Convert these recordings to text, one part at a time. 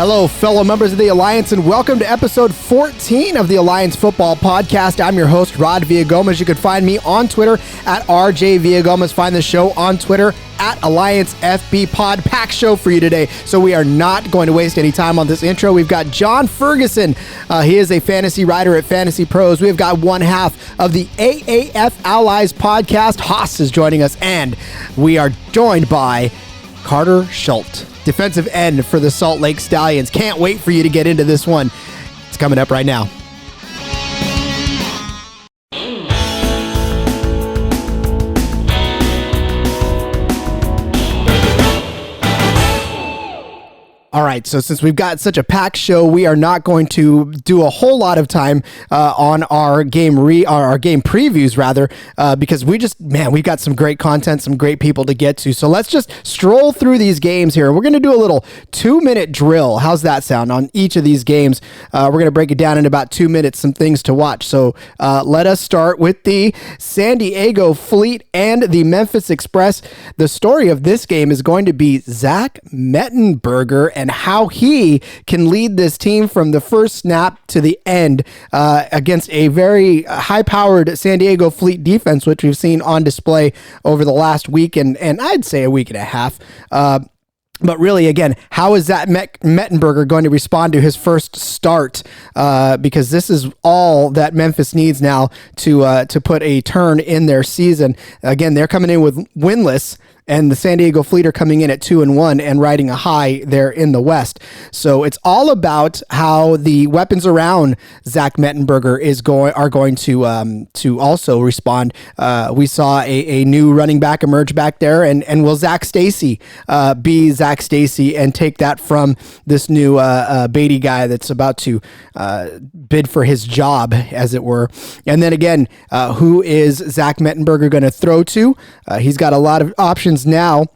Hello, fellow members of the Alliance, and welcome to episode 14 of the Alliance Football Podcast. I'm your host, Rod Villagomez. You can find me on Twitter at RJ Villagomez. Find the show on Twitter at Alliance FB Pod. Pack show for you today, so we are not going to waste any time on this intro. We've got John Ferguson. He is a fantasy writer at FantasyPros. We've got one half of the AAF Allies podcast. Haas is joining us, and we are joined by Karter Shult, defensive end for the Salt Lake Stallions. Can't wait for you to get into this one. It's coming up right now. All right, so since we've got such a packed show, we are not going to do a whole lot of time on our game previews, rather, because we've got some great content, some great people to get to. So let's just stroll through these games here. We're going to do a little 2-minute drill. How's that sound on each of these games? We're going to break it down in about 2 minutes, some things to watch. So let us start with the San Diego Fleet and the Memphis Express. The story of this game is going to be Zach Mettenberger and how he can lead this team from the first snap to the end against a very high-powered San Diego Fleet defense, which we've seen on display over the last week and I'd say a week and a half. But really, again, how is that Mettenberger going to respond to his first start? Because this is all that Memphis needs now to put a turn in their season. Again, they're coming in with winless, and the San Diego Fleet are coming in at 2-1 and riding a high there in the West. So it's all about how the weapons around Zach Mettenberger are going to also respond. We saw a new running back emerge back there, and will Zach Stacy be Zach Stacy and take that from this new Beatty guy that's about to bid for his job, as it were? And then again, who is Zach Mettenberger going to throw to? He's got a lot of options now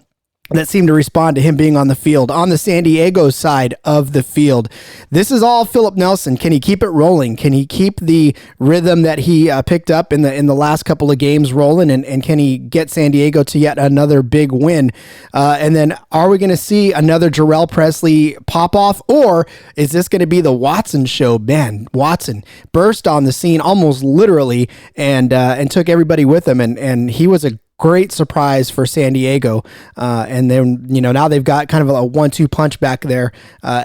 that seem to respond to him being on the field. On the San Diego side of the field, this is all Philip Nelson. Can he keep it rolling? Can he keep the rhythm that he picked up in the last couple of games rolling? And can he get San Diego to yet another big win? And then are we going to see another Jarrell Presley pop off, or is this going to be the Watson show? Man, Watson burst on the scene almost literally and took everybody with him. And he was a great surprise for San Diego. And then, now they've got kind of a 1-2 punch back there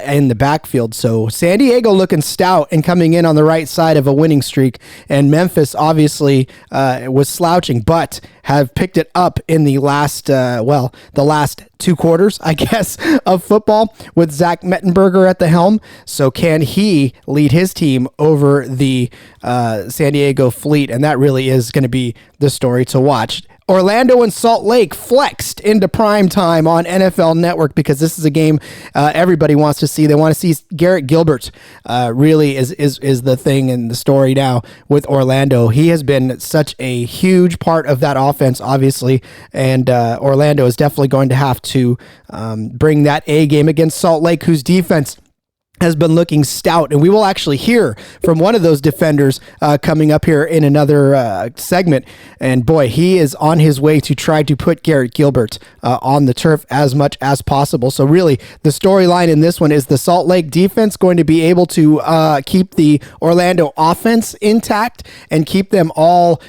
in the backfield. So San Diego looking stout and coming in on the right side of a winning streak. And Memphis obviously was slouching, but have picked it up in the last 2 quarters, I guess, of football with Zach Mettenberger at the helm. So can he lead his team over the San Diego Fleet? And that really is going to be the story to watch. Orlando and Salt Lake flexed into prime time on NFL Network because this is a game everybody wants to see. They want to see Garrett Gilbert. Really is the thing in the story now with Orlando. He has been such a huge part of that offense, obviously, and Orlando is definitely going to have to bring that A game against Salt Lake, whose defense has been looking stout, and we will actually hear from one of those defenders coming up here in another segment. And boy, he is on his way to try to put Garrett Gilbert on the turf as much as possible. So really, the storyline in this one is the Salt Lake defense going to be able to keep the Orlando offense intact and keep them all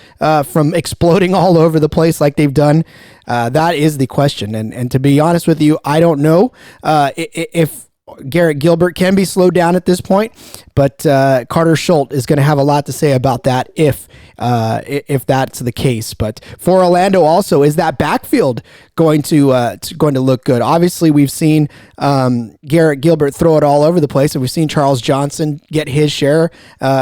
from exploding all over the place like they've done? That is the question. And to be honest with you, I don't know if Garrett Gilbert can be slowed down at this point, but Karter Shult is going to have a lot to say about that if that's the case. But for Orlando, also, is that backfield going to look good? Obviously, we've seen Garrett Gilbert throw it all over the place, and we've seen Charles Johnson get his share.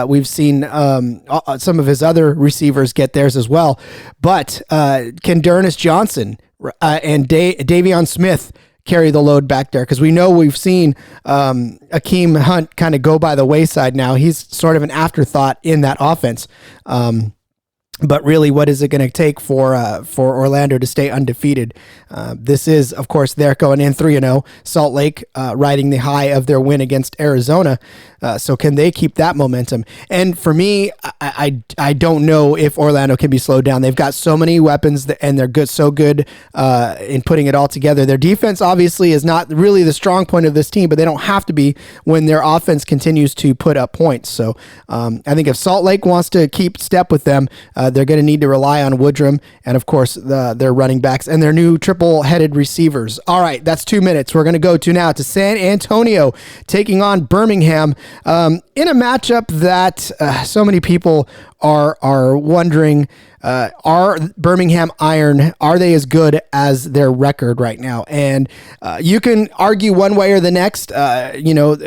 We've seen some of his other receivers get theirs as well. But can D'Ernest Johnson and Davion Smith carry the load back there? Because we know we've seen Akeem Hunt kind of go by the wayside now. He's sort of an afterthought in that offense. But really, what is it going to take for Orlando to stay undefeated? This is, of course, they're going in 3-0. Salt Lake riding the high of their win against Arizona. So can they keep that momentum? And for me, I don't know if Orlando can be slowed down. They've got so many weapons and they're so good in putting it all together. Their defense obviously is not really the strong point of this team, but they don't have to be when their offense continues to put up points. So I think if Salt Lake wants to keep step with them, they're going to need to rely on Woodrum and, of course, their running backs and their new triple-headed receivers. All right, that's 2 minutes. We're going to go now to San Antonio taking on Birmingham in a matchup that so many people are wondering, are Birmingham Iron, are they as good as their record right now? And you can argue one way or the next.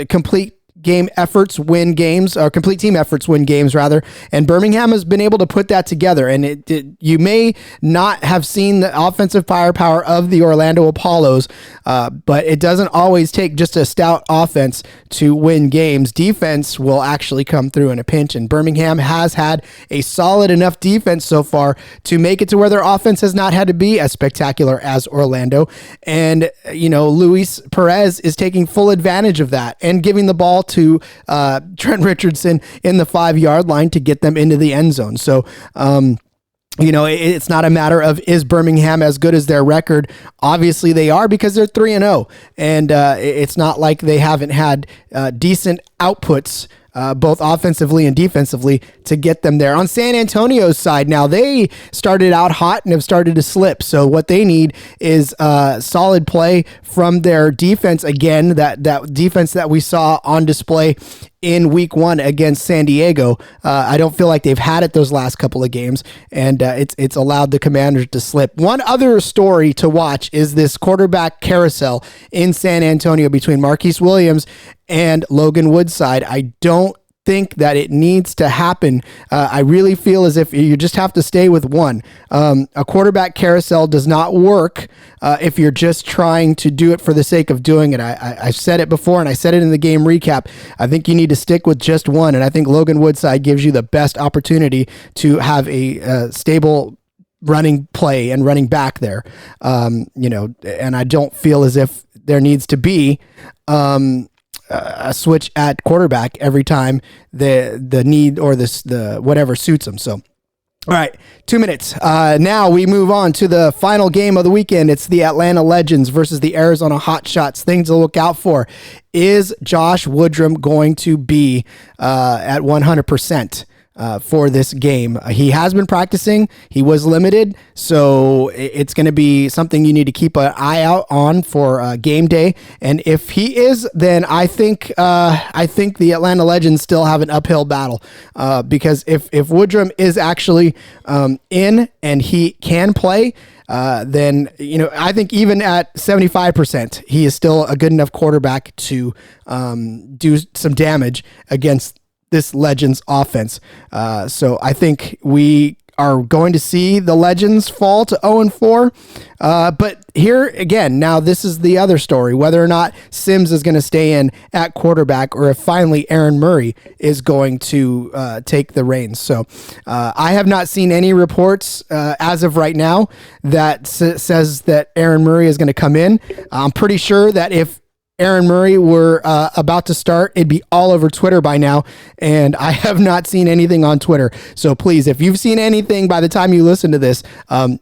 Complete game efforts win games, or complete team efforts win games rather. And Birmingham has been able to put that together. And you may not have seen the offensive firepower of the Orlando Apollos, but it doesn't always take just a stout offense to win games. Defense will actually come through in a pinch. And Birmingham has had a solid enough defense so far to make it to where their offense has not had to be as spectacular as Orlando. And, Luis Perez is taking full advantage of that and giving the ball to Trent Richardson in the 5-yard line to get them into the end zone. So, it's not a matter of is Birmingham as good as their record. Obviously they are, because they're 3-0, and it's not like they haven't had decent outputs both offensively and defensively to get them there. On San Antonio's side now, they started out hot and have started to slip. So what they need is solid play from their defense again, that defense that we saw on display in week 1 against San Diego. I don't feel like they've had it those last couple of games, and it's allowed the Commanders to slip. One other story to watch is this quarterback carousel in San Antonio between Marquise Williams and Logan Woodside. I don't think that it needs to happen. I really feel as if you just have to stay with one. A quarterback carousel does not work if you're just trying to do it for the sake of doing it. I've said it before, and I said it in the game recap. I think you need to stick with just one, and I think Logan Woodside gives you the best opportunity to have a stable running play and running back there. And I don't feel as if there needs to be a switch at quarterback every time the need or the whatever suits them. So, all right, 2 minutes. Now we move on to the final game of the weekend. It's the Atlanta Legends versus the Arizona Hotshots. Things to look out for. Is Josh Woodrum going to be at 100%? For this game? He has been practicing. He was limited, so it's going to be something you need to keep an eye out on for game day. And if he is, then I think the Atlanta Legends still have an uphill battle because if Woodrum is actually in and he can play, then I think even at 75%, he is still a good enough quarterback to do some damage against this Legends offense. So I think we are going to see the Legends fall to 0-4. But here again, now this is the other story, whether or not Sims is going to stay in at quarterback or if finally Aaron Murray is going to take the reins. So I have not seen any reports as of right now that says that Aaron Murray is going to come in. I'm pretty sure that if Aaron Murray were about to start, it'd be all over Twitter by now, and I have not seen anything on Twitter. So please, if you've seen anything by the time you listen to this,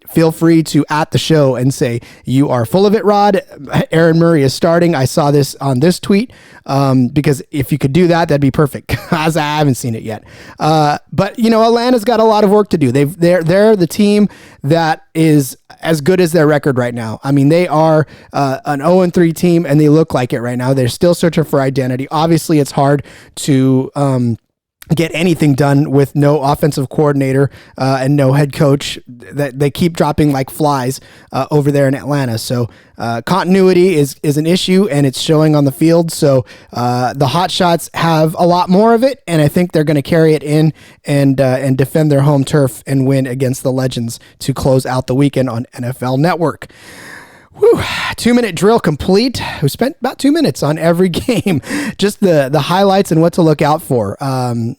feel free to at the show and say, you are full of it, Rod. Aaron Murray is starting. I saw this on this tweet, because if you could do that, that'd be perfect, as I haven't seen it yet. But, Atlanta's got a lot of work to do. They're the team that is as good as their record right now. I mean, they are an 0-3 team, and they look like it right now. They're still searching for identity. Obviously, it's hard to get anything done with no offensive coordinator and no head coach. That they keep dropping like flies over there in Atlanta. So continuity is an issue, and it's showing on the field. So the Hotshots have a lot more of it, and I think they're going to carry it in and defend their home turf and win against the Legends to close out the weekend on NFL Network. Whew, 2-minute drill complete. We spent about 2 minutes on every game, just the highlights and what to look out for.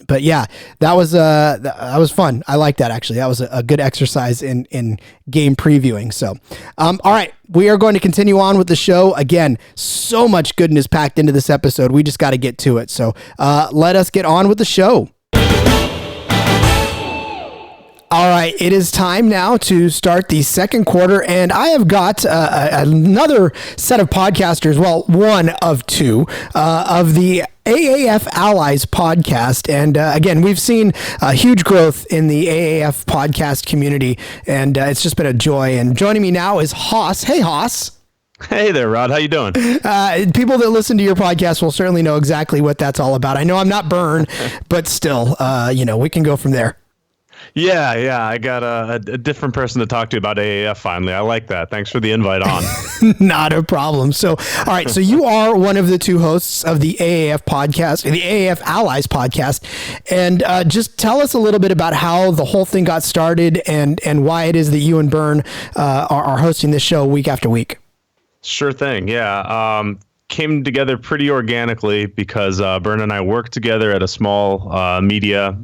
But yeah, that was fun. I like that actually. That was a good exercise in game previewing. So, all right, we are going to continue on with the show. Again, so much goodness packed into this episode. We just got to get to it. So let us get on with the show. All right, it is time now to start the second quarter, and I have got another set of podcasters, well, one of two, of the AAF Allies podcast. And again, we've seen huge growth in the AAF podcast community, and it's just been a joy. And joining me now is Haas. Hey, Haas. Hey there, Rod. How you doing? People that listen to your podcast will certainly know exactly what that's all about. I know I'm not Byrne, but still, we can go from there. Yeah. I got a different person to talk to about AAF finally. I like that. Thanks for the invite on. Not a problem. So, all right. So you are one of the two hosts of the AAF podcast, the AAF Allies podcast. And just tell us a little bit about how the whole thing got started and why it is that you and Byrne are hosting this show week after week. Sure thing. Yeah. Came together pretty organically because Byrne and I worked together at a small media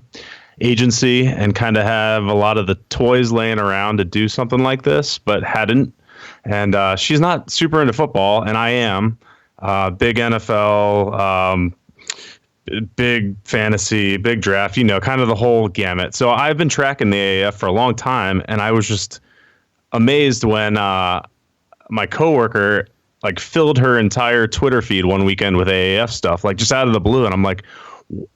agency and kind of have a lot of the toys laying around to do something like this, but hadn't. And she's not super into football, and I am. Big NFL, big fantasy, big draft, kind of the whole gamut. So I've been tracking the AAF for a long time, and I was just amazed when my coworker filled her entire Twitter feed one weekend with AAF stuff, just out of the blue. And I'm like,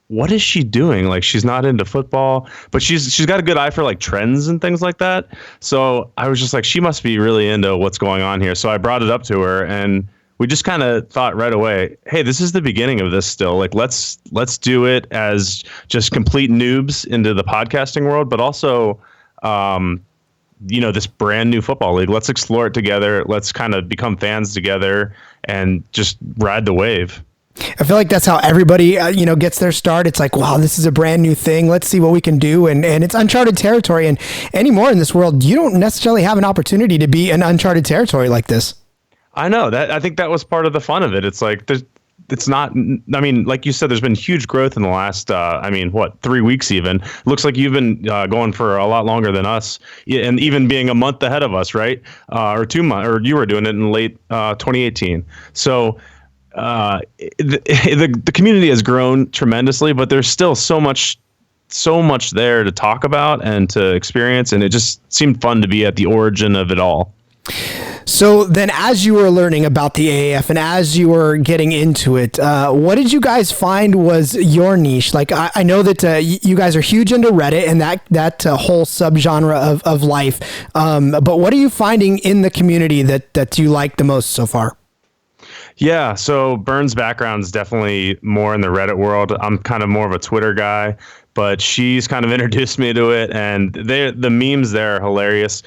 what is she doing? She's not into football, but she's got a good eye for trends and things like that. So I was just like, she must be really into what's going on here. So I brought it up to her, and we just kind of thought right away, hey, this is the beginning of this still. Let's do it as just complete noobs into the podcasting world, but also, this brand new football league. Let's explore it together. Let's kind of become fans together and just ride the wave. I feel like that's how everybody, gets their start. It's like, wow, this is a brand new thing. Let's see what we can do. And it's uncharted territory. And anymore in this world, you don't necessarily have an opportunity to be in uncharted territory like this. I know that. I think that was part of the fun of it. It's it's not, like you said, there's been huge growth in the last, 3 weeks even. Looks like you've been going for a lot longer than us, and even being a month ahead of us, right? Or 2 months, or you were doing it in late 2018. So, the community has grown tremendously, but there's still so much there to talk about and to experience, and it just seemed fun to be at the origin of it all. So then, as you were learning about the AAF and as you were getting into it, what did you guys find was your niche? I know that you guys are huge into Reddit and that whole subgenre of life, but what are you finding in the community that you like the most so far? Yeah, so Byrne's background is definitely more in the Reddit world. I'm kind of more of a Twitter guy, but she's kind of introduced me to it, and the memes there are hilarious.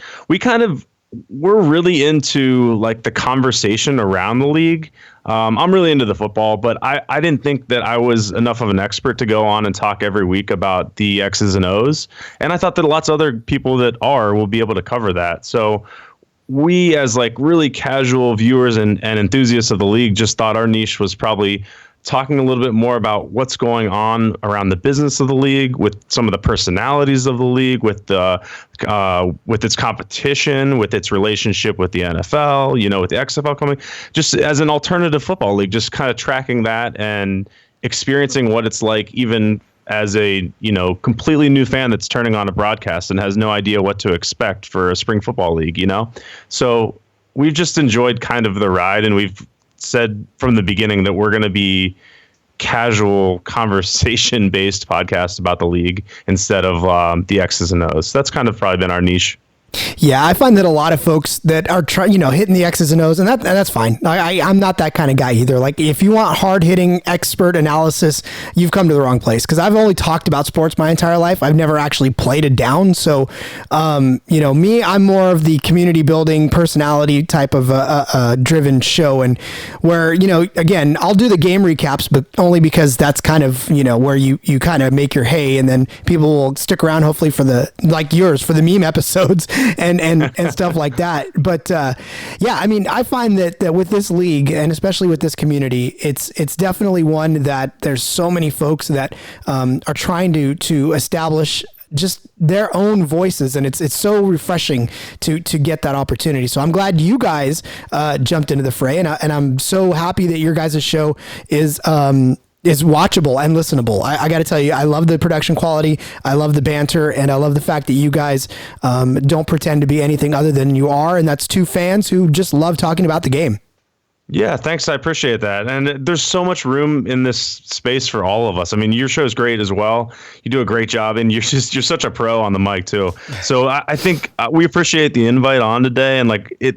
We're really into the conversation around the league. I'm really into the football, but I didn't think that I was enough of an expert to go on and talk every week about the X's and O's, and I thought that lots of other people that will be able to cover that. So we, as really casual viewers and enthusiasts of the league, just thought our niche was probably talking a little bit more about what's going on around the business of the league, with some of the personalities of the league, with its competition, with its relationship with the NFL, with the XFL coming, just as an alternative football league, just kind of tracking that and experiencing what it's like, even as a completely new fan that's turning on a broadcast and has no idea what to expect for a spring football league. So we've just enjoyed kind of the ride, and we've said from the beginning that we're going to be casual conversation based podcast about the league instead of the X's and O's. That's kind of probably been our niche. Yeah, I find that a lot of folks that are hitting the X's and O's, and that's fine. I'm not that kind of guy either. If you want hard hitting expert analysis, you've come to the wrong place, because I've only talked about sports my entire life. I've never actually played it down. So, me, I'm more of the community building personality type of driven show, and where, again, I'll do the game recaps, but only because that's kind of, where you kind of make your hay, and then people will stick around hopefully for the, like yours, for the meme episodes. and stuff like that. But yeah, I mean, I find that with this league, and especially with this community, it's definitely one that there's so many folks that are trying to establish just their own voices, and it's so refreshing to get that opportunity. So I'm glad you guys jumped into the fray, and I'm so happy that your guys' show is watchable and listenable. I got to tell you, I love the production quality, I love the banter, and I love the fact that you guys don't pretend to be anything other than you are, and that's two fans who just love talking about the game. Yeah, thanks. I appreciate that. And there's so much room in this space for all of us. I mean, your show is great as well. You do a great job, and you're such a pro on the mic too. So I think we appreciate the invite on today. And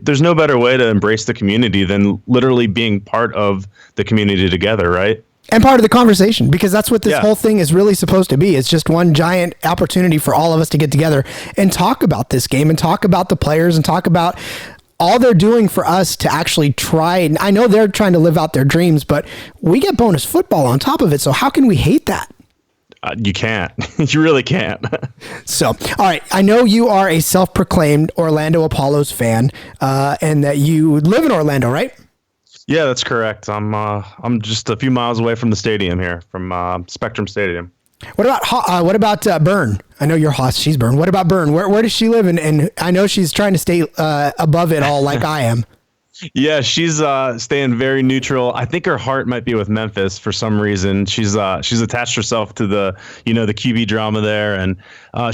there's no better way to embrace the community than literally being part of the community together, right? And part of the conversation, because that's what this whole thing is really supposed to be. It's just one giant opportunity for all of us to get together and talk about this game and talk about the players and talk about all they're doing for us to actually try. And I know they're trying to live out their dreams, but we get bonus football on top of it. So how can we hate that? You can't. You really can't. So, all right. I know you are a self-proclaimed Orlando Apollos fan, and that you live in Orlando, right? Yeah, that's correct. I'm just a few miles away from the stadium here, from Spectrum Stadium. What about Bern? I know you're Haas. She's Bern. What about Bern? Where does she live? And I know she's trying to stay above it all, like I am. Yeah, she's staying very neutral. I think her heart might be with Memphis for some reason. She's attached herself to the QB drama there, and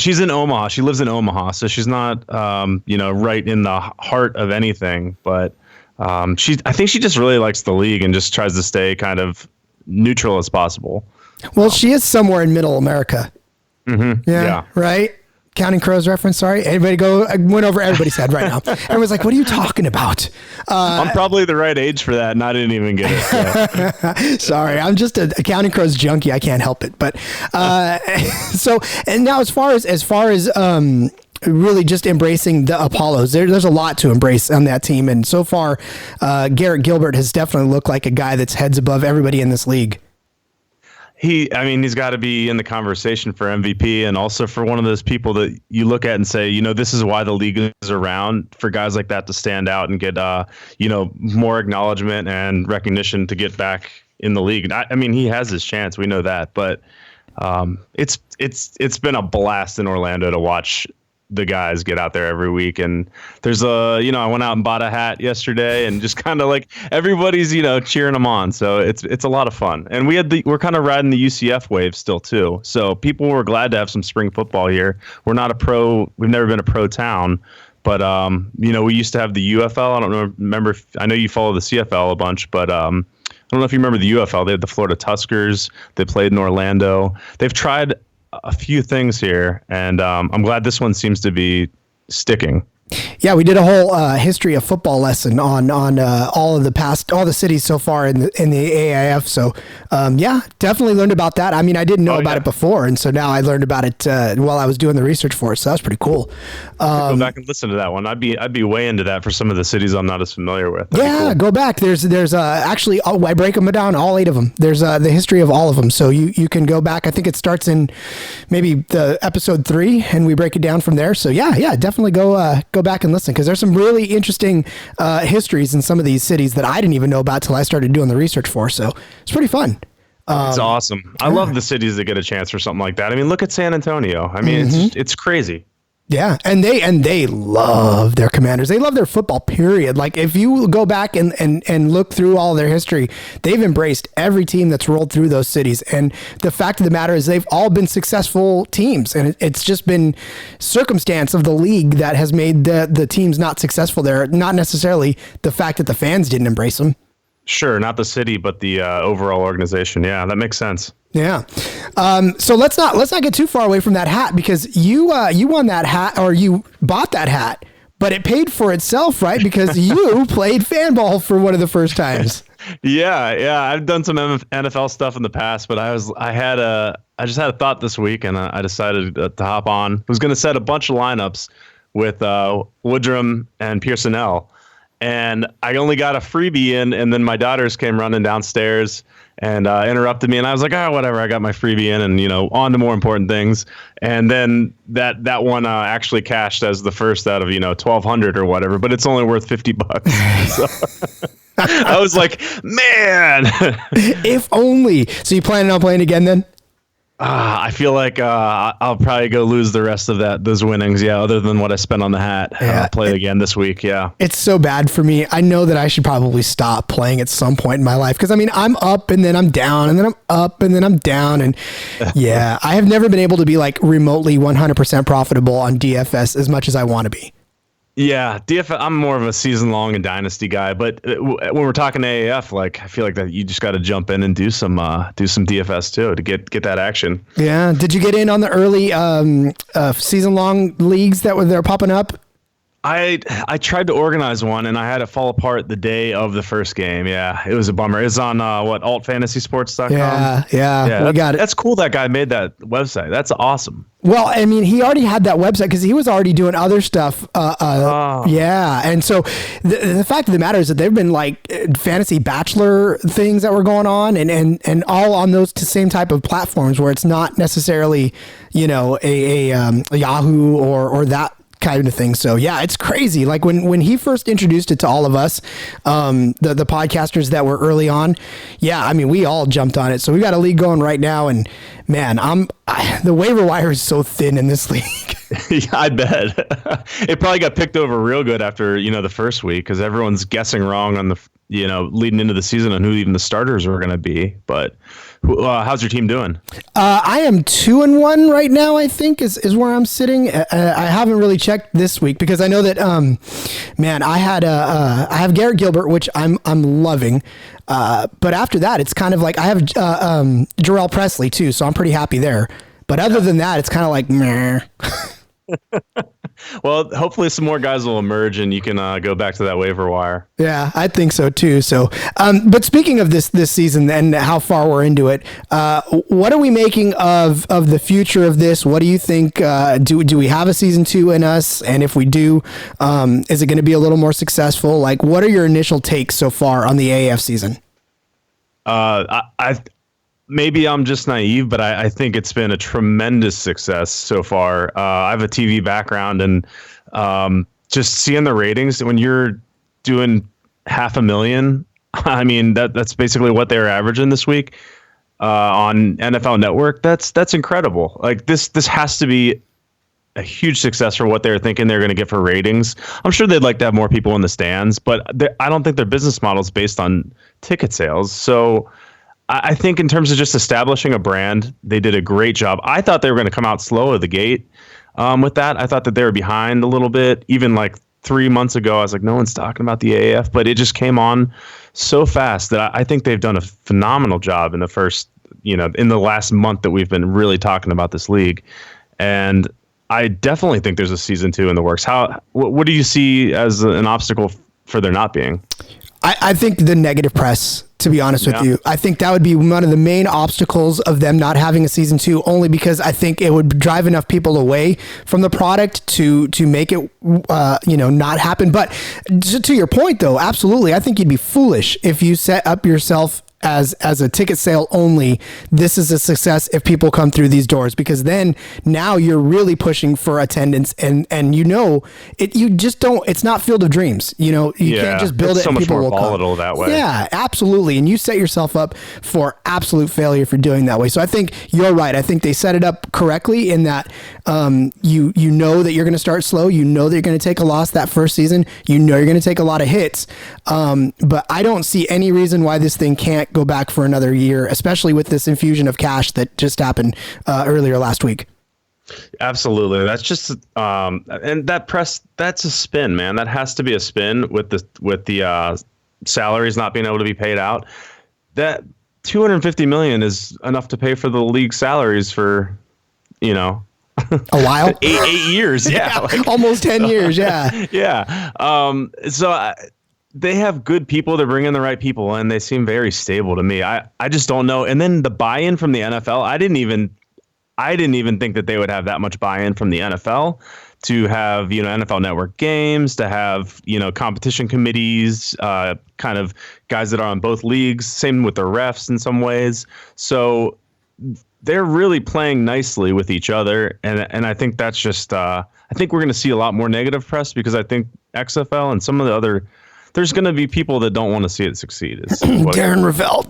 she's in Omaha. She lives in Omaha, so she's not right in the heart of anything. But I think she just really likes the league and just tries to stay kind of neutral as possible. Well, she is somewhere in Middle America. Mm-hmm. Yeah. Right. Counting Crows reference. Sorry. I went over everybody's head right now. Everyone's like, what are you talking about? I'm probably the right age for that, and I didn't even get it. So. Sorry. I'm just a Counting Crows junkie. I can't help it. But so, and now as far as really just embracing the Apollos, there's a lot to embrace on that team. And so far, Garrett Gilbert has definitely looked like a guy that's heads above everybody in this league. He's got to be in the conversation for MVP, and also for one of those people that you look at and say, this is why the league is around, for guys like that to stand out and get, more acknowledgement and recognition to get back in the league. He has his chance. We know that, but it's been a blast in Orlando to watch the guys get out there every week. And there's I went out and bought a hat yesterday, and just kind of like everybody's, cheering them on. So it's a lot of fun. And we're kind of riding the UCF wave still too. So people were glad to have some spring football here. We've never been a pro town, but we used to have the UFL. I don't remember. I know you follow the CFL a bunch, but I don't know if you remember the UFL. They had the Florida Tuskers. They played in Orlando. They've tried a few things here, and I'm glad this one seems to be sticking. Yeah, we did a whole history of football lesson on all the cities so far in the AAF. So definitely learned about that. I didn't know about it before, and so now I learned about it while I was doing the research for it. So that's pretty cool. Go back and listen to that one. I'd be way into that for some of the cities I'm not as familiar with. That'd be cool. Go back. There's actually I break them down, all 8 of them. There's the history of all of them, so you can go back. I think it starts in maybe the episode 3, and we break it down from there. So definitely go back and listen, because there's some really interesting histories in some of these cities that I didn't even know about till I started doing the research for. So it's pretty fun. It's awesome. I love the cities that get a chance for something like that. Look at San Antonio. It's crazy. Yeah, and they love their Commanders. They love their football, period. Like, if you go back and look through all their history, they've embraced every team that's rolled through those cities. And the fact of the matter is they've all been successful teams. And it's just been circumstance of the league that has made the teams not successful there, not necessarily the fact that the fans didn't embrace them. Sure, not the city, but the overall organization. Yeah, that makes sense. Yeah. So let's not get too far away from that hat, because you won that hat, or you bought that hat, but it paid for itself, right? Because you played fanball for one of the first times. Yeah. I've done some NFL stuff in the past, but I just had a thought this week, and I decided to hop on. I was going to set a bunch of lineups with Woodrum and Pearsonell. And I only got a freebie in, and then my daughters came running downstairs, and interrupted me, and I was like, oh, whatever, I got my freebie in, and on to more important things. And then that one actually cashed as the first out of 1,200 or whatever, but it's only worth $50. So I was like, man, if only. So you planning on playing again then? I feel like I'll probably go lose the rest of those winnings. Yeah, other than what I spent on the hat. I'll play again this week. Yeah, it's so bad for me. I know that I should probably stop playing at some point in my life, because I'm up and then I'm down and then I'm up and then I'm down, and yeah, I have never been able to be like remotely 100% profitable on DFS as much as I want to be. Yeah, DFS. I'm more of a season long and dynasty guy, but when we're talking AAF, like I feel like that you just got to jump in and do some DFS too to get that action. Yeah. Did you get in on the early season long leagues they're popping up? I tried to organize one, and I had it fall apart the day of the first game. Yeah, it was a bummer. It's on altfantasysports.com. Yeah, we got it. That's cool that guy made that website. That's awesome. Well, I mean, he already had that website because he was already doing other stuff. Yeah, and so the fact of the matter is that there've been like fantasy bachelor things that were going on, and all on those same type of platforms where it's not necessarily a Yahoo or that kind of thing. So yeah, it's crazy. Like when he first introduced it to all of us, the podcasters that were early on, yeah, I mean, we all jumped on it. So we got a league going right now, and man, the waiver wire is so thin in this league. Yeah, I bet. It probably got picked over real good after the first week, because everyone's guessing wrong on the leading into the season on who even the starters were going to be. But how's your team doing? I am 2-1 right now, I think is where I'm sitting. I haven't really checked this week because I know that, man, I have Garrett Gilbert, which I'm loving. But after that, it's kind of like I have Jarrell Presley too, so I'm pretty happy there. But other than that, it's kind of like meh. Well, hopefully some more guys will emerge and you can go back to that waiver wire. Yeah, I think so too. So, but speaking of this season and how far we're into it, what are we making of the future of this? What do you think? Do we have a season 2 in us? And if we do, is it going to be a little more successful? Like, what are your initial takes so far on the AAF season? Maybe I'm just naive, but I think it's been a tremendous success so far. I have a TV background, and just seeing the ratings when you're doing 500,000, I mean that's basically what they were averaging this week on NFL Network. That's incredible. Like this has to be a huge success for what they're thinking they're going to get for ratings. I'm sure they'd like to have more people in the stands, but I don't think their business model is based on ticket sales. So I think in terms of just establishing a brand, they did a great job. I thought they were going to come out slow at the gate with that. I thought that they were behind a little bit. Even like 3 months ago, I was like, no one's talking about the AAF, but it just came on so fast that I think they've done a phenomenal job in the first, in the last month that we've been really talking about this league. And I definitely think there's a season 2 in the works. What do you see as an obstacle for there not being? I think the negative press, to be honest with you. I think that would be one of the main obstacles of them not having a season 2, only because I think it would drive enough people away from the product to make it, not happen. But to your point, though, absolutely. I think you'd be foolish if you set up yourself as a ticket sale only. This is a success if people come through these doors, because then now you're really pushing for attendance, and you just don't, it's not Field of Dreams. You can't just build it so and much people more will volatile come. that way. Yeah, absolutely. And you set yourself up for absolute failure for doing that way. So I think you're right. I think they set it up correctly in that you know that you're going to start slow. You know that you're going to take a loss that first season. You know you're going to take a lot of hits. But I don't see any reason why this thing can't go back for another year, especially with this infusion of cash that just happened earlier last week. Absolutely. That's just and that press, that's a spin, man. That has to be a spin with the salaries not being able to be paid out. That $250 million is enough to pay for the league salaries for a while. eight years. Yeah. Almost 10 years. Yeah. Yeah. They have good people. They're bringing the right people, and they seem very stable to me. I just don't know. And then the buy-in from the NFL, I didn't even think that they would have that much buy-in from the NFL to have, NFL Network games, to have, competition committees, kind of guys that are on both leagues, same with the refs in some ways. So they're really playing nicely with each other. And I think that's just, I think we're going to see a lot more negative press because I think XFL and some of the other, there's going to be people that don't want to see it succeed. Darren Ravel.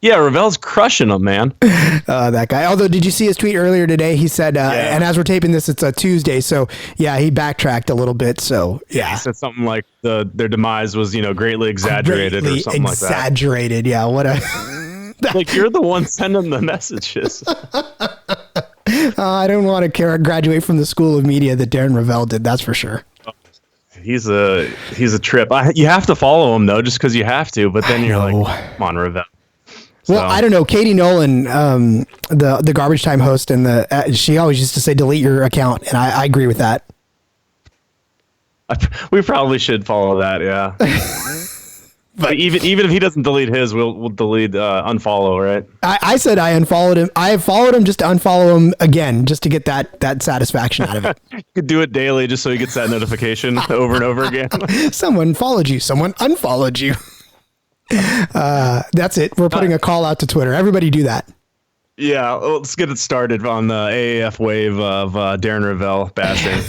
Yeah, Ravel's crushing them, man. That guy. Although, did you see his tweet earlier today? He said, and as we're taping this, it's a Tuesday. So, yeah, he backtracked a little bit. So, yeah. He said something like their demise was, greatly exaggerated or something like that. Exaggerated, yeah. What a... Like, you're the one sending the messages. I don't want to graduate from the school of media that Darren Ravel did. That's for sure. He's a trip. You have to follow him though, just because you have to. But then you're like, come on, Ravel. Well, I don't know. Katie Nolan, the Garbage Time host, and she always used to say delete your account, and I agree with that. We probably should follow that, yeah. But even if he doesn't delete his, we'll delete unfollow, right? I said I unfollowed him. I have followed him just to unfollow him again, just to get that satisfaction out of it. You could do it daily just so he gets that notification over and over again. Someone followed you. Someone unfollowed you. That's it. We're putting a call out to Twitter. Everybody do that. Yeah, let's get it started on the AAF wave of Darren Ravel bashing.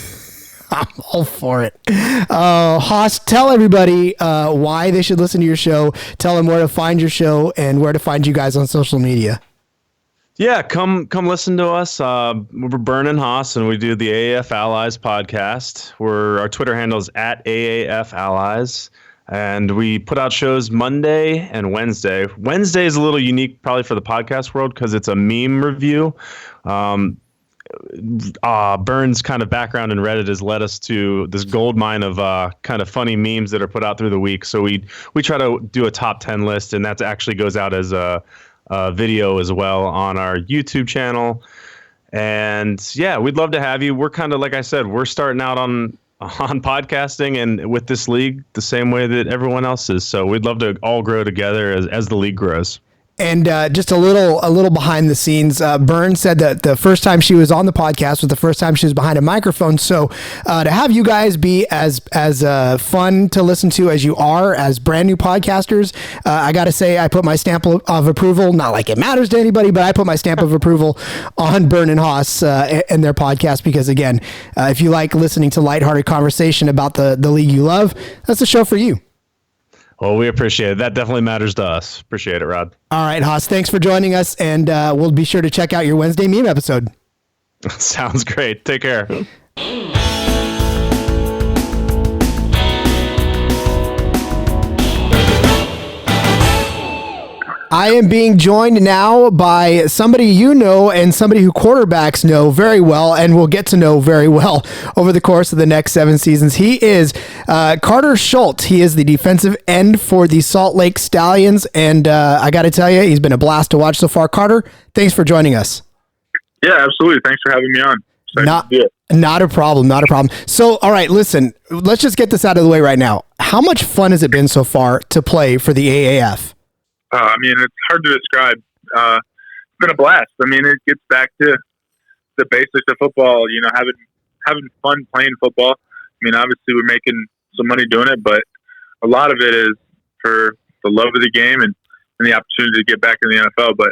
I'm all for it. Haas, tell everybody why they should listen to your show. Tell them where to find your show and where to find you guys on social media. Yeah, come listen to us. We're Burn and Haas, and we do the AAF Allies podcast. Our Twitter handle is at AAF Allies, and we put out shows Monday and Wednesday. Wednesday is a little unique probably for the podcast world because it's a meme review. Burns' kind of background in Reddit has led us to this gold mine of kind of funny memes that are put out through the week. So we try to do a top 10 list, and that actually goes out as a video as well on our YouTube channel. And yeah, we'd love to have you. We're kind of, like I said, we're starting out on podcasting and with this league the same way that everyone else is. So we'd love to all grow together as the league grows. And just a little behind the scenes, Byrne said that the first time she was on the podcast was the first time she was behind a microphone. So to have you guys be as fun to listen to as you are as brand new podcasters, I got to say I put my stamp of approval, not like it matters to anybody, but I put my stamp of approval on Byrne and Haas and their podcast because, again, if you like listening to lighthearted conversation about the league you love, that's the show for you. Well, we appreciate it. That definitely matters to us. Appreciate it, Rod. All right, Haas, thanks for joining us, and we'll be sure to check out your Wednesday meme episode. Sounds great. Take care. I am being joined now by somebody you know and somebody who quarterbacks know very well and will get to know very well over the course of the next 7 seasons. He is Karter Shult. He is the defensive end for the Salt Lake Stallions, and I got to tell you, he's been a blast to watch so far. Karter, thanks for joining us. Yeah, absolutely. Thanks for having me on. Not a problem. So, all right, listen, let's just get this out of the way right now. How much fun has it been so far to play for the AAF? I mean, it's hard to describe. It's been a blast. I mean, it gets back to the basics of football, having fun playing football. I mean, obviously we're making some money doing it, but a lot of it is for the love of the game and the opportunity to get back in the NFL. But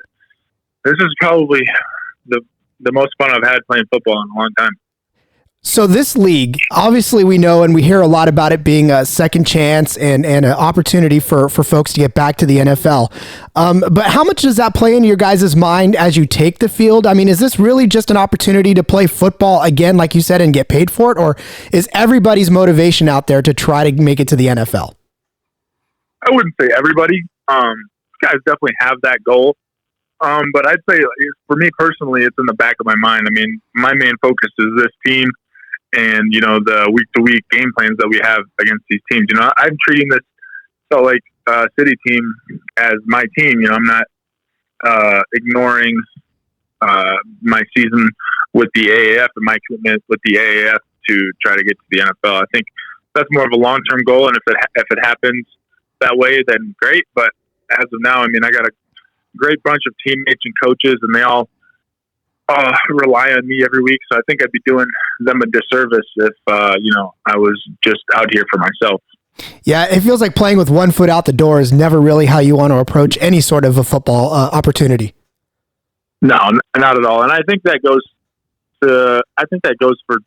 this is probably the most fun I've had playing football in a long time. So this league, obviously we know and we hear a lot about it being a second chance and an opportunity for folks to get back to the NFL. But how much does that play into your guys' mind as you take the field? I mean, is this really just an opportunity to play football again, like you said, and get paid for it? Or is everybody's motivation out there to try to make it to the NFL? I wouldn't say everybody. Guys definitely have that goal. But I'd say for me personally, it's in the back of my mind. I mean, my main focus is this team and, the week-to-week game plans that we have against these teams. I'm treating this Salt Lake City team as my team. I'm not ignoring my season with the AAF and my commitment with the AAF to try to get to the NFL. I think that's more of a long-term goal, and if it happens that way, then great. But as of now, I mean, I got a great bunch of teammates and coaches, and they all rely on me every week. So I think I'd be doing them a disservice if, I was just out here for myself. Yeah, it feels like playing with one foot out the door is never really how you want to approach any sort of a football opportunity. No, not at all. And I think that goes for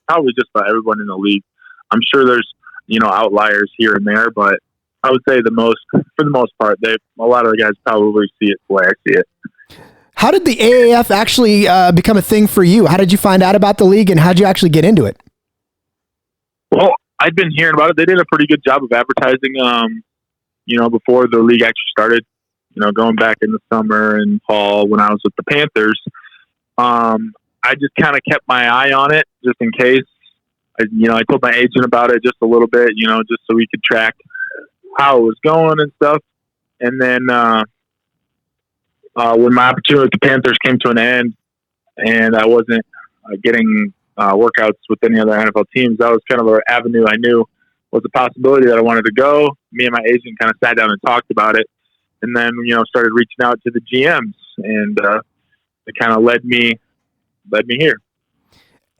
probably just about everyone in the league. I'm sure there's, outliers here and there, but I would say for the most part, a lot of the guys probably see it the way I see it. How did the AAF actually become a thing for you? How did you find out about the league, and how did you actually get into it? Well, I'd been hearing about it. They did a pretty good job of advertising, before the league actually started, going back in the summer and fall when I was with the Panthers. I just kind of kept my eye on it just in case. I told my agent about it just a little bit, just so we could track how it was going and stuff. And then when my opportunity with the Panthers came to an end and I wasn't getting workouts with any other NFL teams, that was kind of an avenue I knew was a possibility that I wanted to go. Me and my agent kind of sat down and talked about it, and then started reaching out to the GMs, and it kind of led me here.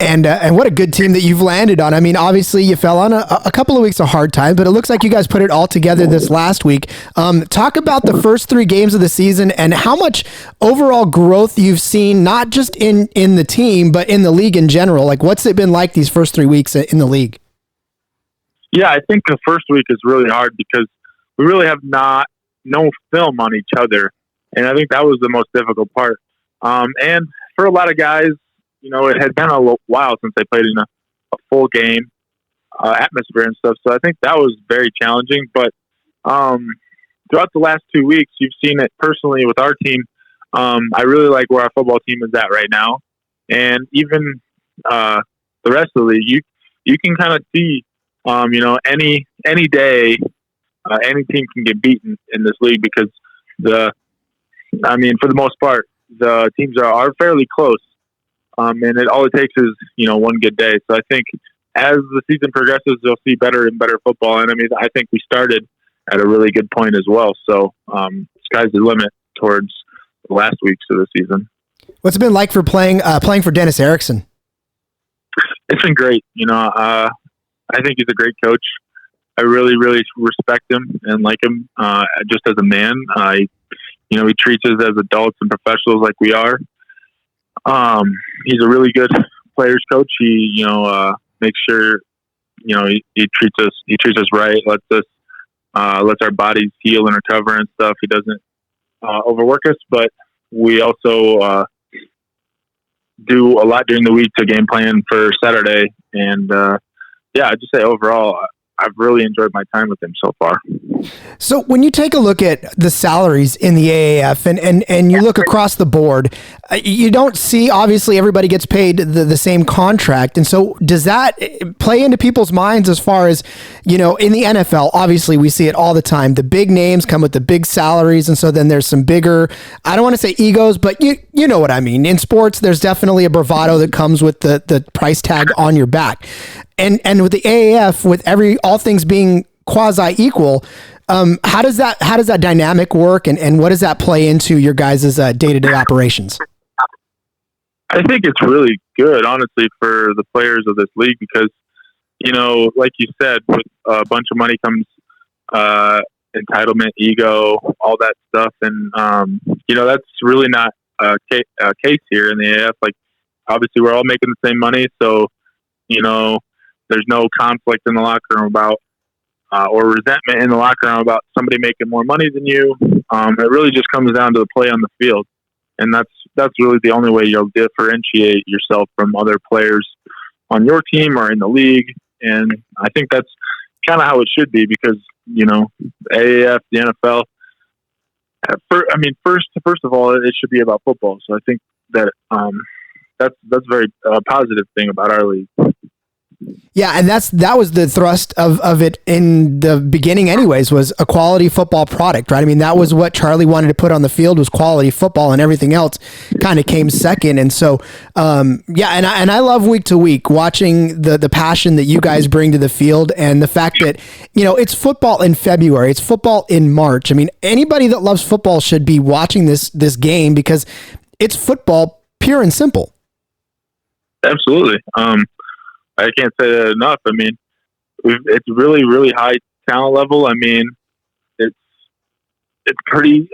And what a good team that you've landed on. I mean, obviously you fell on a couple of weeks of hard time, but it looks like you guys put it all together this last week. Talk about the first 3 games of the season and how much overall growth you've seen, not just in the team, but in the league in general. Like, what's it been like these first 3 weeks in the league? Yeah, I think the first week is really hard because we really have no film on each other. And I think that was the most difficult part. And for a lot of guys, it had been a while since they played in a full game atmosphere and stuff. So I think that was very challenging. But throughout the last 2 weeks, you've seen it personally with our team. I really like where our football team is at right now. And even the rest of the league, you can kind of see, any day, any team can get beaten in this league because for the most part, the teams are fairly close. And all it takes is, one good day. So I think as the season progresses, you'll see better and better football. And I think we started at a really good point as well. So sky's the limit towards the last weeks of the season. What's it been like for playing for Dennis Erickson? It's been great. I think he's a great coach. I really, really respect him and like him just as a man. He treats us as adults and professionals like we are. He's a really good players coach. He, makes sure, he treats us right, lets our bodies heal and recover and stuff. He doesn't, overwork us, but we also, do a lot during the week to game plan for Saturday. And, I'd just say overall, I've really enjoyed my time with him so far. So when you take a look at the salaries in the AAF and you look across the board, you don't see, obviously everybody gets paid the same contract. And so does that play into people's minds as far as, in the NFL, obviously we see it all the time. The big names come with the big salaries. And so then there's some bigger, I don't want to say egos, but you know what I mean. In sports, there's definitely a bravado that comes with the price tag on your back. And with the AAF, with all things being quasi equal, how does that dynamic work, and what does that play into your guys' day-to-day operations? I think it's really good, honestly, for the players of this league because, like you said, with a bunch of money comes entitlement, ego, all that stuff, and that's really not a case here in the AAF. Like, obviously, we're all making the same money, so there's no conflict in the locker room about or resentment in the locker room about somebody making more money than you. It really just comes down to the play on the field, and that's really the only way you'll differentiate yourself from other players on your team or in the league. And I think that's kind of how it should be because AAF, the NFL. First of all, it should be about football. So I think that that's a very positive thing about our league. Yeah, and that was the thrust of it in the beginning anyways, was a quality football product, right? I mean, that was what Charlie wanted to put on the field, was quality football, and everything else kind of came second. And so, and I love week to week watching the passion that you guys bring to the field, and the fact that, it's football in February, it's football in March. I mean, anybody that loves football should be watching this game because it's football, pure and simple. Absolutely. I can't say that enough. I mean, it's really, really high talent level. I mean, it's pretty,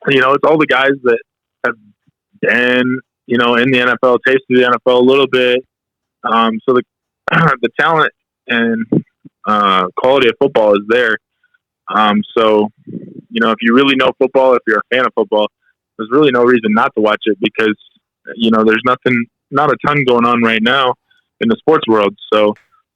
it's all the guys that have been, in the NFL, tasted the NFL a little bit. So the the talent and quality of football is there. So, if you really know football, if you're a fan of football, there's really no reason not to watch it because, there's not a ton going on right now in the sports world. So,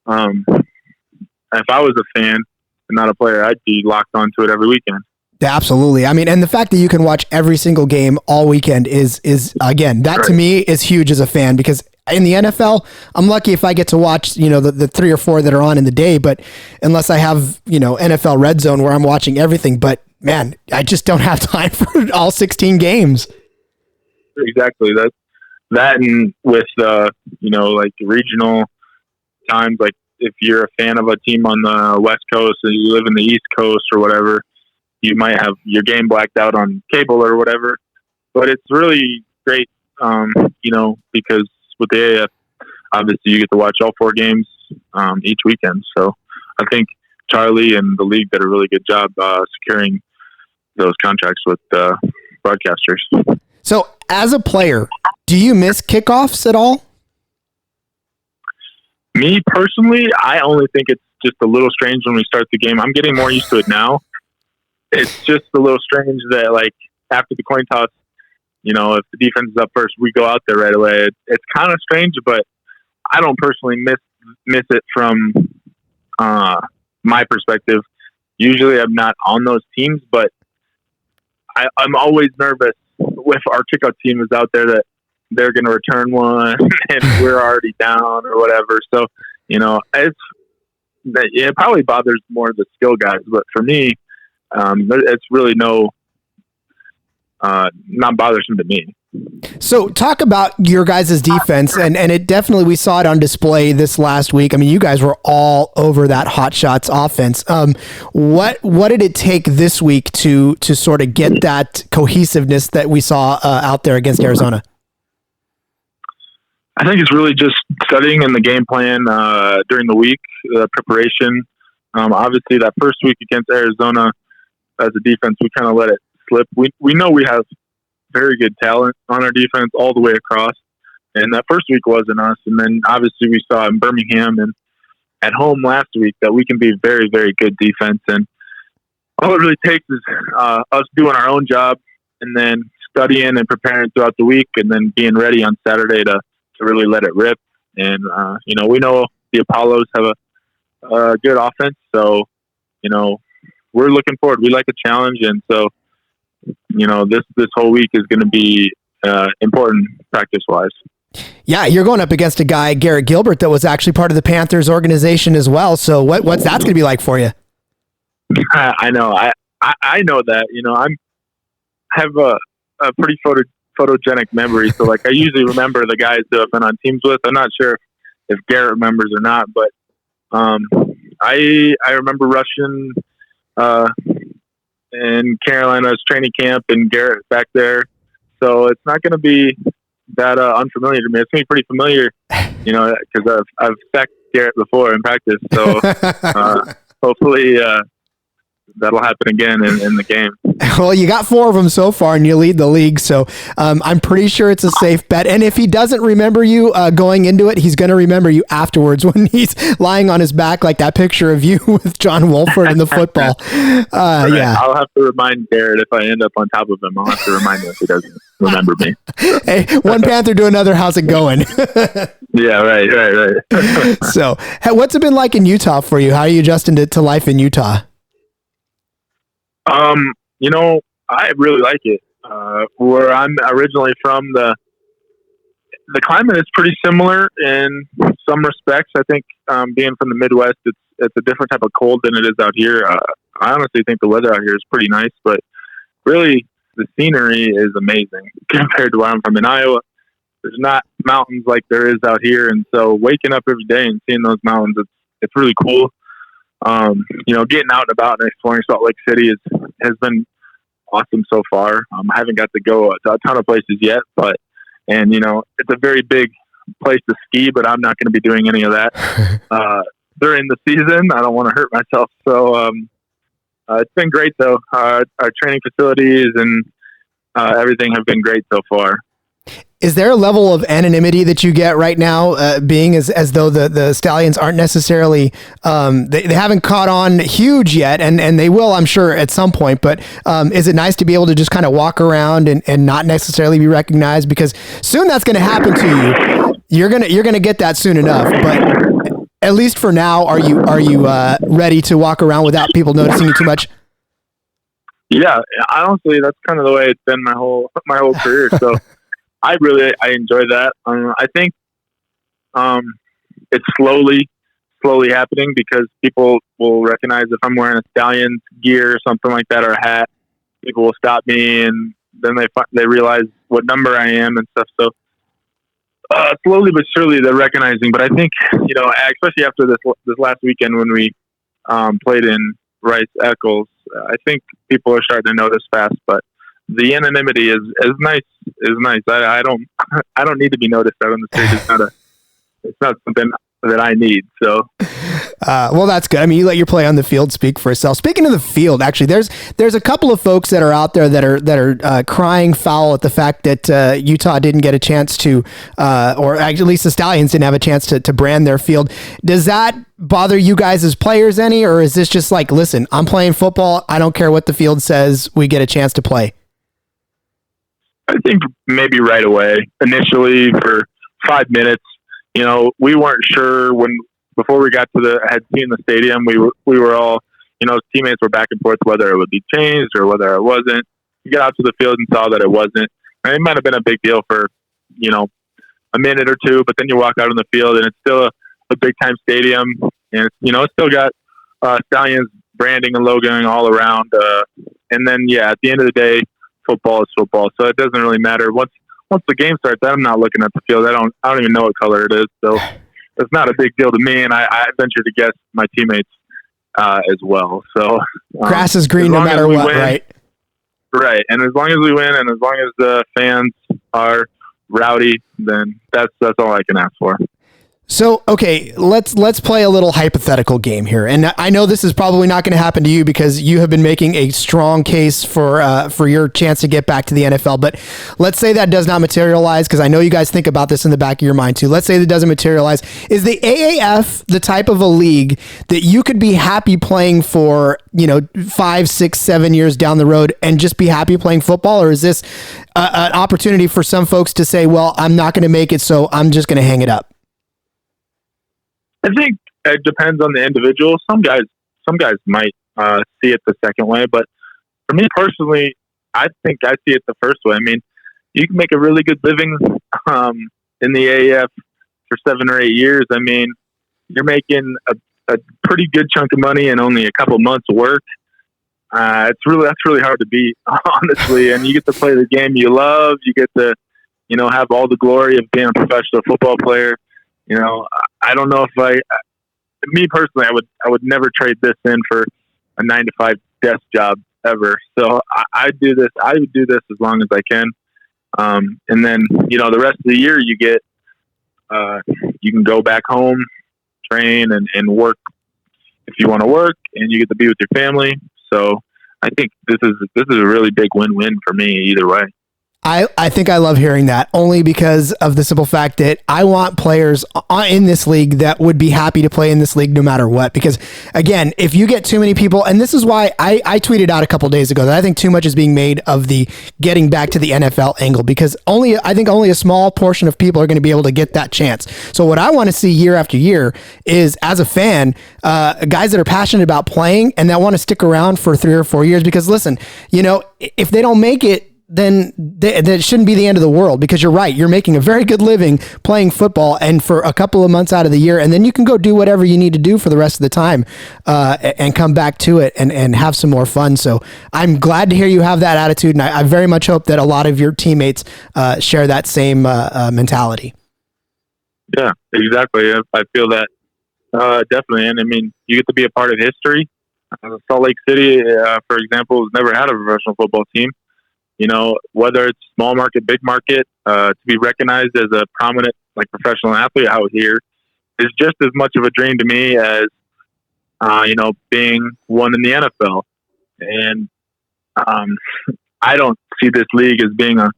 if I was a fan and not a player, I'd be locked onto it every weekend. Yeah, absolutely. I mean, and the fact that you can watch every single game all weekend is again, that Right. to me is huge as a fan, because in the NFL, I'm lucky if I get to watch, the 3 or 4 that are on in the day, but unless I have, NFL Red Zone where I'm watching everything, but man, I just don't have time for all 16 games. Exactly. That and with, like regional times, like if you're a fan of a team on the West Coast and you live in the East Coast or whatever, you might have your game blacked out on cable or whatever. But it's really great, because with the AAF, obviously you get to watch all 4 games each weekend. So I think Charlie and the league did a really good job securing those contracts with broadcasters. So as a player, do you miss kickoffs at all? Me personally, I only think it's just a little strange when we start the game. I'm getting more used to it now. It's just a little strange that, like, after the coin toss, if the defense is up first, we go out there right away. It's kind of strange, but I don't personally miss it from my perspective. Usually I'm not on those teams, but I'm always nervous if our kickoff team is out there that they're going to return one and we're already down or whatever. So, it probably bothers more the skill guys, but for me, it's really not bothersome to me. So talk about your guys' defense, and it definitely, we saw it on display this last week. I mean, you guys were all over that Hot Shots offense. What did it take this week to sort of get that cohesiveness that we saw out there against Arizona? I think it's really just studying in the game plan during the week, preparation. Obviously, that first week against Arizona, as a defense, we kind of let it slip. We know we have very good talent on our defense all the way across, and that first week wasn't us. And then obviously we saw in Birmingham and at home last week that we can be very, very good defense. And all it really takes is us doing our own job and then studying and preparing throughout the week, and then being ready on Saturday to really let it rip. And we know the Apollos have a good offense, so we're looking forward. We like a challenge, and so this whole week is going to be important practice-wise. Yeah, you're going up against a guy, Garrett Gilbert, that was actually part of the Panthers organization as well. So what's that's going to be like for you? I know. I know that. I have a pretty photogenic memory, so like I usually remember the guys that I've been on teams with. I'm not sure if Garrett remembers or not, but I remember rushing in Carolina's training camp and Garrett back there. So it's not going to be that unfamiliar to me. It's going to be pretty familiar, because I've sacked Garrett before in practice. So hopefully that'll happen again in the game. Well, you got 4 of them so far, and you lead the league, so I'm pretty sure it's a safe bet. And if he doesn't remember you going into it, he's going to remember you afterwards when he's lying on his back, like that picture of you with John Wolford in the football. Right. Yeah, I'll have to remind Garrett if I end up on top of him. I'll have to remind him if he doesn't remember me. Hey, one Panther to another. How's it going? Yeah, right. So, what's it been like in Utah for you? How are you adjusting to life in Utah? I really like it. Where I'm originally from, the climate is pretty similar in some respects. I think being from the Midwest, it's a different type of cold than it is out here. I honestly think the weather out here is pretty nice, but really the scenery is amazing compared to where I'm from in Iowa. There's not mountains like there is out here, and so waking up every day and seeing those mountains, it's really cool. Getting out and about and exploring Salt Lake City has been awesome so far. I haven't got to go to a ton of places yet, but it's a very big place to ski, but I'm not going to be doing any of that during the season. I don't want to hurt myself. So it's been great, though. Our training facilities and everything have been great so far. Is there a level of anonymity that you get right now, being as though the Stallions aren't necessarily, they haven't caught on huge yet, and they will, I'm sure, at some point, but is it nice to be able to just kind of walk around and not necessarily be recognized? Because soon that's going to happen to you. You're gonna get that soon enough, but at least for now, are you ready to walk around without people noticing you too much? Yeah, honestly, that's kind of the way it's been my whole career. So I enjoy that. I think it's slowly happening because people will recognize if I'm wearing a Stallions gear or something like that, or a hat. People will stop me, and then they realize what number I am and stuff. So slowly but surely they're recognizing. But I think, especially after this last weekend when we played in Rice Eccles, I think people are starting to notice fast. But the anonymity is nice. I don't need to be noticed out on the stage. It's not something that I need. So, well, that's good. I mean, you let your play on the field speak for itself. Speaking of the field, actually, there's a couple of folks that are out there that are crying foul at the fact that Utah didn't get a chance to, or at least the Stallions didn't have a chance to brand their field. Does that bother you guys as players any, or is this just like, listen, I'm playing football. I don't care what the field says. We get a chance to play. I think maybe right away, initially for 5 minutes, we weren't sure before we got had seen the stadium, we were all, teammates were back and forth whether it would be changed or whether it wasn't. You got out to the field and saw that it wasn't. And it might have been a big deal for, a minute or two, but then you walk out on the field and it's still a big time stadium, and it's still got Stallions branding and logoing all around. And then at the end of the day, football is football, so it doesn't really matter. Once the game starts, I'm not looking at the field. I don't even know what color it is, so it's not a big deal to me. And I venture to guess my teammates as well. So grass is green no matter what, right? Right, and as long as we win, and as long as the fans are rowdy, then that's all I can ask for. So, okay, let's play a little hypothetical game here. And I know this is probably not going to happen to you because you have been making a strong case for your chance to get back to the NFL. But let's say that does not materialize, because I know you guys think about this in the back of your mind too. Let's say that doesn't materialize. Is the AAF the type of a league that you could be happy playing for, 5, 6, 7 years down the road and just be happy playing football? Or is this an opportunity for some folks to say, well, I'm not going to make it, so I'm just going to hang it up? I think it depends on the individual. Some guys might see it the second way, but for me personally, I think I see it the first way. I mean, you can make a really good living in the AAF for 7 or 8 years. I mean, you're making a pretty good chunk of money in only a couple months of work. That's really hard to beat, honestly. And you get to play the game you love. You get to, have all the glory of being a professional football player. I don't know if me personally, I would never trade this in for a 9-to-5 desk job ever. So I would do this as long as I can. And then, the rest of the year you get, you can go back home, train and work if you want to work, and you get to be with your family. So I think this is a really big win-win for me either way. I think I love hearing that, only because of the simple fact that I want players in this league that would be happy to play in this league no matter what. Because again, if you get too many people, and this is why I tweeted out a couple days ago that I think too much is being made of the getting back to the NFL angle, because I think only a small portion of people are going to be able to get that chance. So what I want to see year after year is, as a fan, guys that are passionate about playing and that want to stick around for 3 or 4 years. Because listen, if they don't make it, then that shouldn't be the end of the world, because you're right. You're making a very good living playing football, and for a couple of months out of the year, and then you can go do whatever you need to do for the rest of the time, and come back to it and have some more fun. So I'm glad to hear you have that attitude, and I very much hope that a lot of your teammates share that same mentality. Yeah, exactly. I feel that definitely, and I mean, you get to be a part of history. Salt Lake City, for example, has never had a professional football team. Whether it's small market, big market, to be recognized as a prominent like professional athlete out here is just as much of a dream to me as, being one in the NFL. And I don't see this league as being a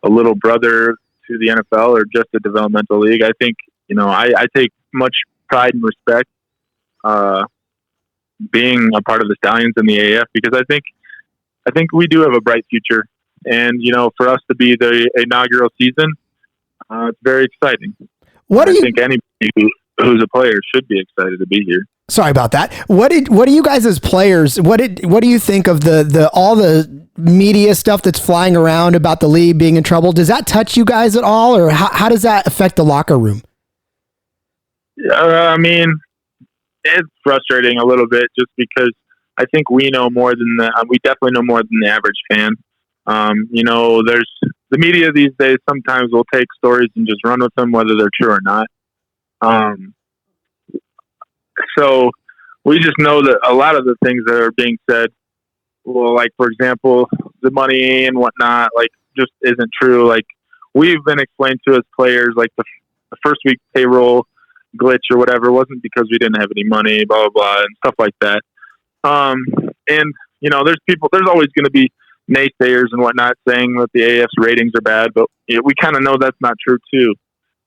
little brother to the NFL or just a developmental league. I think, I take much pride and respect being a part of the Stallions and the AAF, because I think we do have a bright future. And, for us to be the inaugural season, it's very exciting. I think anybody who's a player should be excited to be here. Sorry about that. What do you guys as players, what do you think of the all the media stuff that's flying around about the league being in trouble? Does that touch you guys at all, or how does that affect the locker room? I mean, it's frustrating a little bit just because I think we know more than we definitely know more than the average fan. There's the media these days sometimes will take stories and just run with them, whether they're true or not. So we just know that a lot of the things that are being said, well, like, for example, the money and whatnot, like, just isn't true. Like, we've been explained to as players, like, the first week payroll glitch or whatever wasn't because we didn't have any money, blah, blah, blah, and stuff like that. And, there's always going to be naysayers and whatnot saying that the AAF's ratings are bad, but we kind of know that's not true too,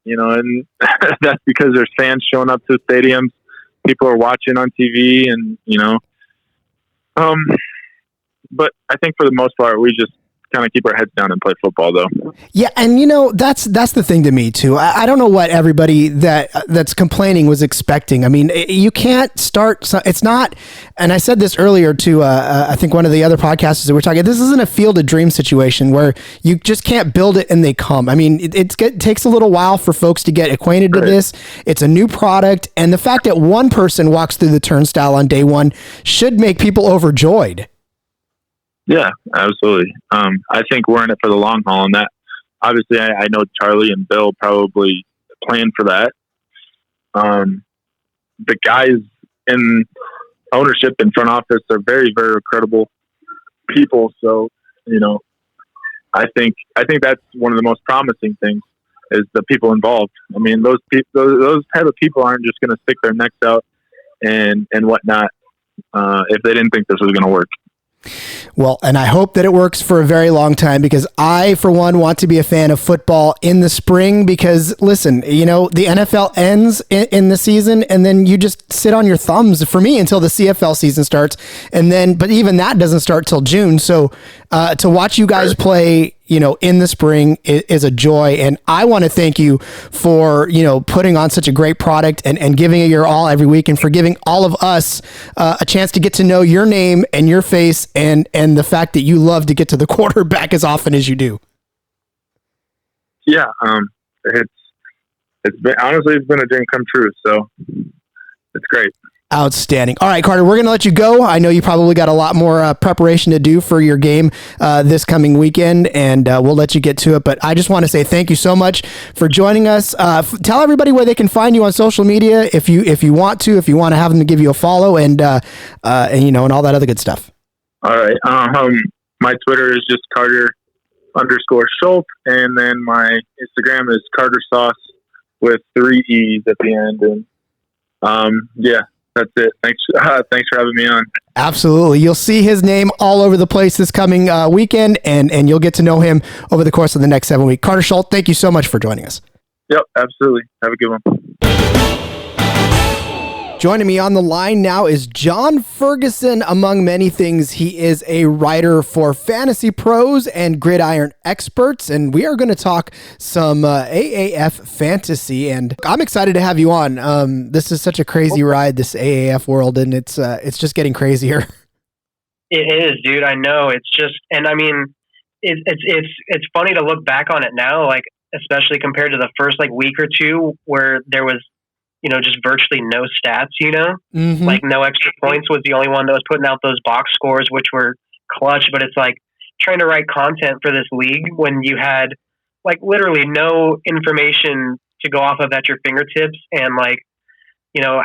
and that's because there's fans showing up to stadiums, people are watching on TV, and but I think for the most part we just kind of keep our heads down and play football, though. Yeah, and that's the thing to me too. I don't know what everybody that's complaining was expecting. I mean, you can't start. It's not. And I said this earlier to I think one of the other podcasters that we're talking. This isn't a field of dreams situation where you just can't build it and they come. I mean, it takes a little while for folks to get acquainted to this. It's a new product, and the fact that one person walks through the turnstile on day one should make people overjoyed. Yeah, absolutely. I think we're in it for the long haul, and that obviously I know Charlie and Bill probably planned for that. The guys in ownership and front office are very, very credible people. So, I think that's one of the most promising things is the people involved. I mean, those type of people aren't just going to stick their necks out and whatnot if they didn't think this was going to work. Well, and I hope that it works for a very long time, because I, for one, want to be a fan of football in the spring, because listen, the NFL ends in the season, and then you just sit on your thumbs for me until the CFL season starts. But even that doesn't start till June. So, to watch you guys play, in the spring is a joy. And I want to thank you for, putting on such a great product and giving it your all every week, and for giving all of us a chance to get to know your name and your face and the fact that you love to get to the quarterback as often as you do. Yeah. It's been a dream come true. So it's great. Outstanding. All right, Karter, we're going to let you go. I know you probably got a lot more preparation to do for your game this coming weekend, and we'll let you get to it. But I just want to say thank you so much for joining us. Tell everybody where they can find you on social media if you want to have them to give you a follow and all that other good stuff. All right. My Twitter is just Karter_Shult, and then my Instagram is Karter Sauce with 3 E's at the end. And yeah. That's it. Thanks for having me on. Absolutely. You'll see his name all over the place this coming weekend, and you'll get to know him over the course of the next 7 weeks. Karter Shult, thank you so much for joining us. Yep, absolutely. Have a good one. Joining me on the line now is John Ferguson. Among many things, he is a writer for FantasyPros and Gridiron Experts, and we are going to talk some AAF fantasy. And I'm excited to have you on. This is such a crazy ride, this AAF world, and it's just getting crazier. It is, dude. I know. It's just, and I mean, it's funny to look back on it now, like especially compared to the first week or two where there was, just virtually no stats, Mm-hmm. Like no extra points was the only one that was putting out those box scores, which were clutch. But it's like trying to write content for this league when you had literally no information to go off of at your fingertips, and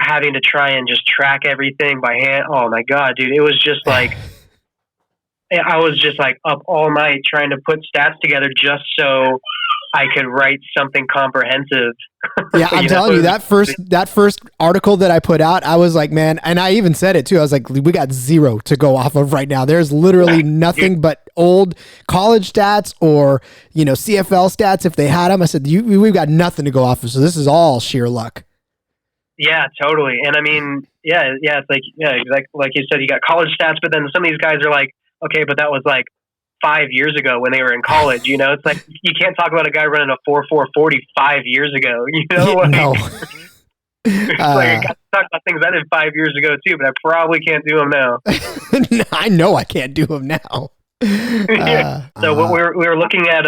having to try and just track everything by hand. Oh my God, dude. It was just I was just up all night trying to put stats together just so I could write something comprehensive. Yeah, I'm telling you, that first article that I put out, I was like, man, and I even said it too. I was like, we got zero to go off of right now. There's literally nothing but old college stats or, CFL stats if they had them. I said, we've got nothing to go off of. So this is all sheer luck. Yeah, totally. And I mean, it's like, like you said, you got college stats, but then some of these guys are like, okay, but that was like 5 years ago when they were in college. It's like you can't talk about a guy running a 4.40 5 years ago. No. It's like I got to talk about things I did 5 years ago too, but I probably can't do them now. I know I can't do them now. So what we were looking at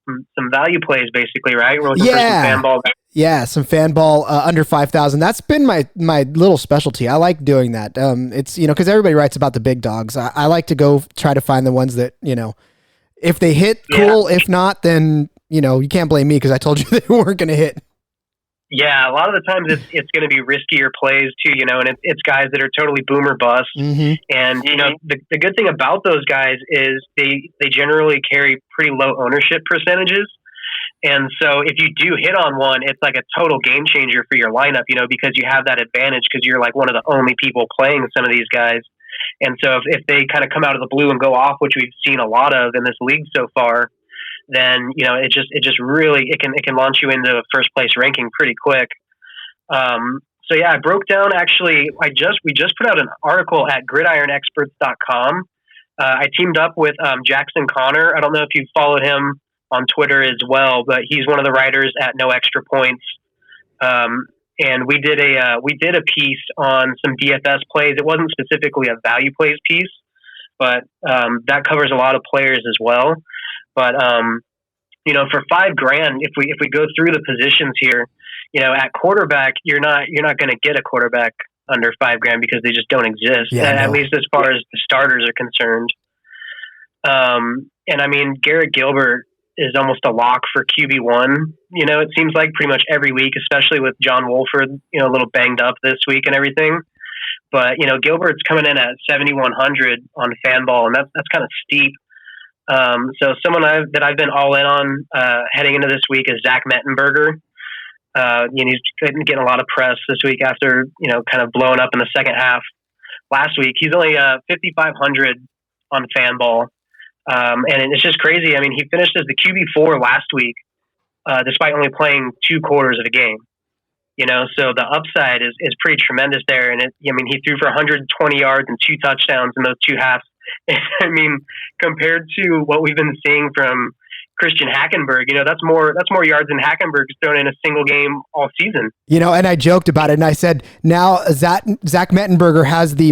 some value plays basically, right? We're looking for some fan ball. Yeah, some fan ball under 5,000. That's been my little specialty. I like doing that. It's because everybody writes about the big dogs. I like to go try to find the ones that if they hit, cool. If not, then you can't blame me because I told you they weren't going to hit. Yeah, a lot of the times it's going to be riskier plays too, and it's guys that are totally boom or bust. Mm-hmm. And the good thing about those guys is they generally carry pretty low ownership percentages. And so if you do hit on one, it's like a total game changer for your lineup, because you have that advantage because you're like one of the only people playing some of these guys. And so if they kind of come out of the blue and go off, which we've seen a lot of in this league so far, then it just really it can launch you into a first place ranking pretty quick. So yeah, I broke down actually. We just put out an article at gridironexperts.com. I teamed up with Jackson Connor. I don't know if you followed him on Twitter as well, but he's one of the writers at No Extra Points. And we did a piece on some DFS plays. It wasn't specifically a value plays piece, but that covers a lot of players as well. But for $5,000, if we go through the positions here, at quarterback, you're not going to get a quarterback under $5,000 because they just don't exist. At least as far as the starters are concerned. And I mean, Garrett Gilbert is almost a lock for QB1. It seems like pretty much every week, especially with John Wolford, a little banged up this week and everything. But, Gilbert's coming in at 7,100 on FanBall, and that's kind of steep. So someone that I've been all in on heading into this week is Zach Mettenberger. He's getting a lot of press this week after, kind of blowing up in the second half last week. He's only 5,500 on FanBall. And it's just crazy. I mean, he finished as the QB4 last week, despite only playing 2 quarters of a game. So the upside is pretty tremendous there. And he threw for 120 yards and 2 touchdowns in those 2 halves. I mean, compared to what we've been seeing from Christian Hackenberg, that's more yards than Hackenberg's thrown in a single game all season. And I joked about it, and I said now Zach Mettenberger has the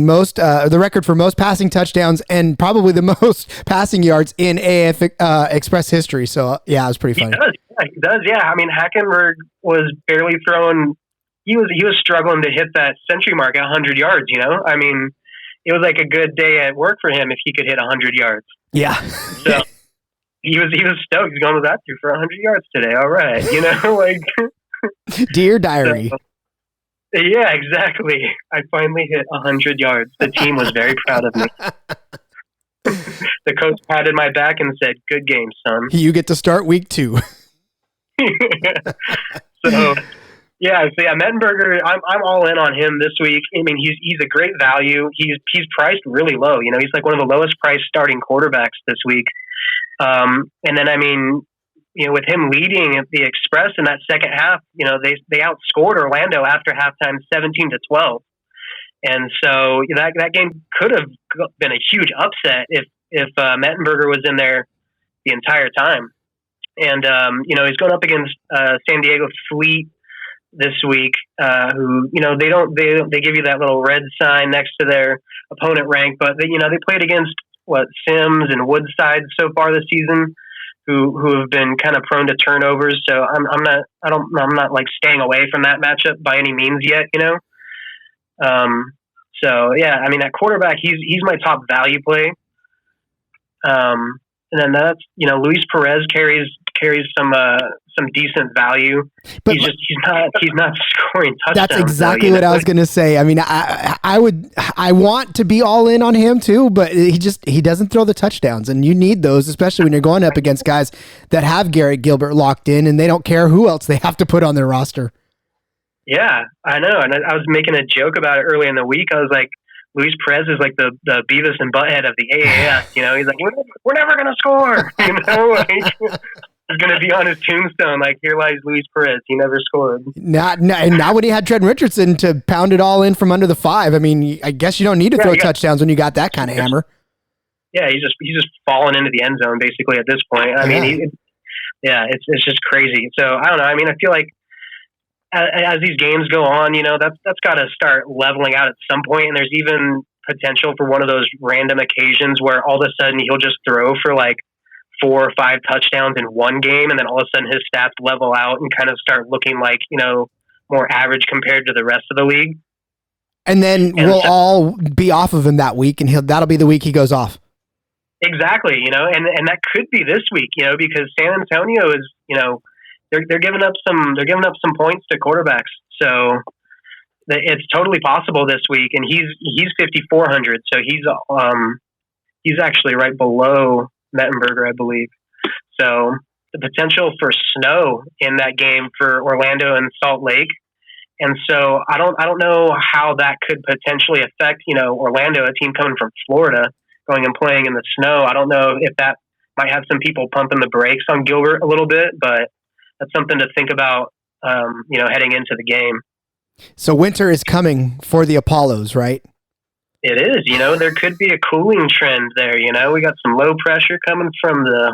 record for most passing touchdowns and probably the most passing yards in AAF Express history. So yeah, it was pretty funny. He does. Yeah. I mean, Hackenberg was barely throwing. He was struggling to hit that century mark at 100 yards. I mean, it was like a good day at work for him if he could hit 100 yards. Yeah. So he was stoked. He's going to that for 100 yards today. All right. Dear diary. So, yeah, exactly. I finally hit 100 yards. The team was very proud of me. The coach patted my back and said, "Good game, son. You get to start week 2." So Mettenberger, I'm all in on him this week. I mean, he's a great value. He's priced really low. He's like one of the lowest priced starting quarterbacks this week. And then, I mean, with him leading the Express in that second half, they outscored Orlando after halftime 17-12. And so that game could have been a huge upset if Mettenberger was in there the entire time. And, he's going up against San Diego Fleet this week, who, they give you that little red sign next to their opponent rank, but they played against Sims and Woodside so far this season, who have been kind of prone to turnovers. So I'm not like staying away from that matchup by any means yet, So yeah, I mean, at quarterback, he's my top value play. And then that's, Luis Perez carries carries some decent value. But he's not scoring touchdowns. That's exactly what I was going to say. I mean, I want to be all in on him too, but he doesn't throw the touchdowns, and you need those, especially when you're going up against guys that have Garrett Gilbert locked in, and they don't care who else they have to put on their roster. Yeah, I know. And I was making a joke about it early in the week. I was like, Luis Perez is like the Beavis and Butthead of the AAF. You know, he's like, we're never going to score. You know, like, he's going to be on his tombstone. Like, here lies Luis Perez. He never scored. And now when he had Trent Richardson to pound it all in from under the 5, I mean, I guess you don't need to throw touchdowns when you got that kind of hammer. Yeah, he's just falling into the end zone basically at this point. I mean, it's just crazy. So I don't know. I mean, I feel like as these games go on, you know, that's got to start leveling out at some point. And there's even potential for one of those random occasions where all of a sudden he'll just throw for like 4 or 5 touchdowns in one game, and then all of a sudden his stats level out and kind of start looking like, you know, more average compared to the rest of the league. And then we'll all be off of him that week, and that'll be the week he goes off. Exactly, you know, and that could be this week, you know, because San Antonio is, you know, they're giving up some points to quarterbacks, so it's totally possible this week. And he's 5,400, so he's actually right below Mettenberger, I believe. So the potential for snow in that game for Orlando and Salt Lake, and so I don't know how that could potentially affect, you know, Orlando, a team coming from Florida, going and playing in the snow. I don't know if that might have some people pumping the brakes on Gilbert a little bit, but that's something to think about, you know, heading into the game. So winter is coming for the Apollos, right? It is. You know, there could be a cooling trend there. You know, we got some low pressure coming from the.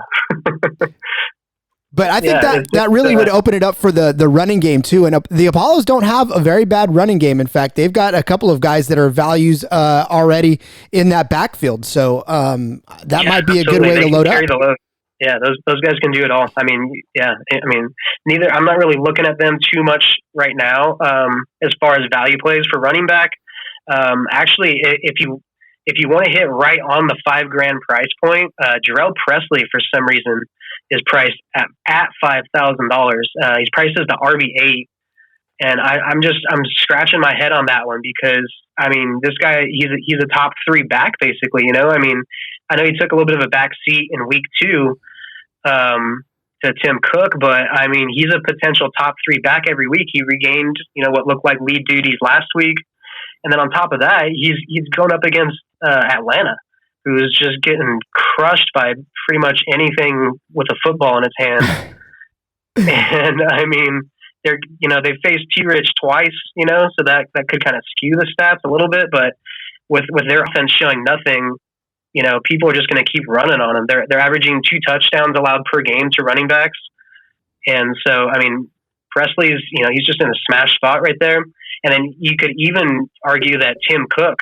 But I think that really would open it up for the running game too. And the Apollos don't have a very bad running game. In fact, they've got a couple of guys that are values already in that backfield. So that might be a good way to load up. Yeah, those guys can do it all. I mean, I'm not really looking at them too much right now as far as value plays for running back. Actually, if you want to hit right on the $5,000 price point, Jarrell Presley for some reason is priced at $5,000. He's priced as the RB8, and I'm scratching my head on that one because I mean this guy he's a top 3 back basically. You know, I mean I know he took a little bit of a back seat in week 2 to Tim Cook, but I mean he's a potential top 3 back every week. He regained, you know, what looked like lead duties last week. And then on top of that, he's going up against Atlanta, who is just getting crushed by pretty much anything with a football in its hand. And I mean, they faced T-Rich twice, you know, so that could kind of skew the stats a little bit. But with their offense showing nothing, you know, people are just going to keep running on them. They're averaging 2 touchdowns allowed per game to running backs, and so I mean, Presley's, you know, he's just in a smash spot right there. And then you could even argue that Tim Cook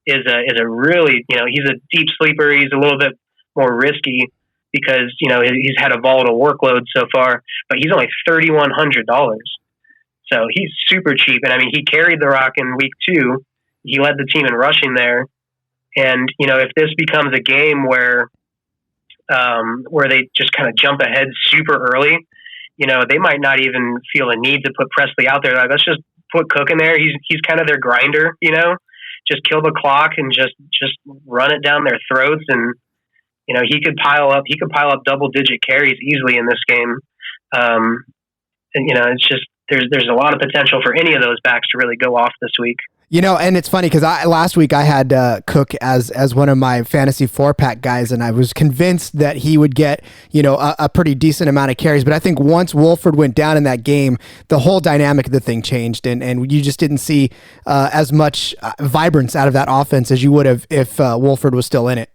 is a really, you know, he's a deep sleeper. He's a little bit more risky because, you know, he's had a volatile workload so far, but he's only $3,100. So he's super cheap. And I mean, he carried the rock in week 2. He led the team in rushing there. And, you know, if this becomes a game where they just kind of jump ahead super early, you know, they might not even feel a need to put Presley out there. Like, let's just put Cook in there. He's kind of their grinder, you know, just kill the clock and just run it down their throats. And, you know, he could pile up double digit carries easily in this game. And, you know, it's just, there's a lot of potential for any of those backs to really go off this week. You know, and it's funny because last week I had Cook as one of my fantasy 4-pack guys, and I was convinced that he would get, you know, a pretty decent amount of carries. But I think once Wolford went down in that game, the whole dynamic of the thing changed, and you just didn't see as much vibrance out of that offense as you would have if Wolford was still in it.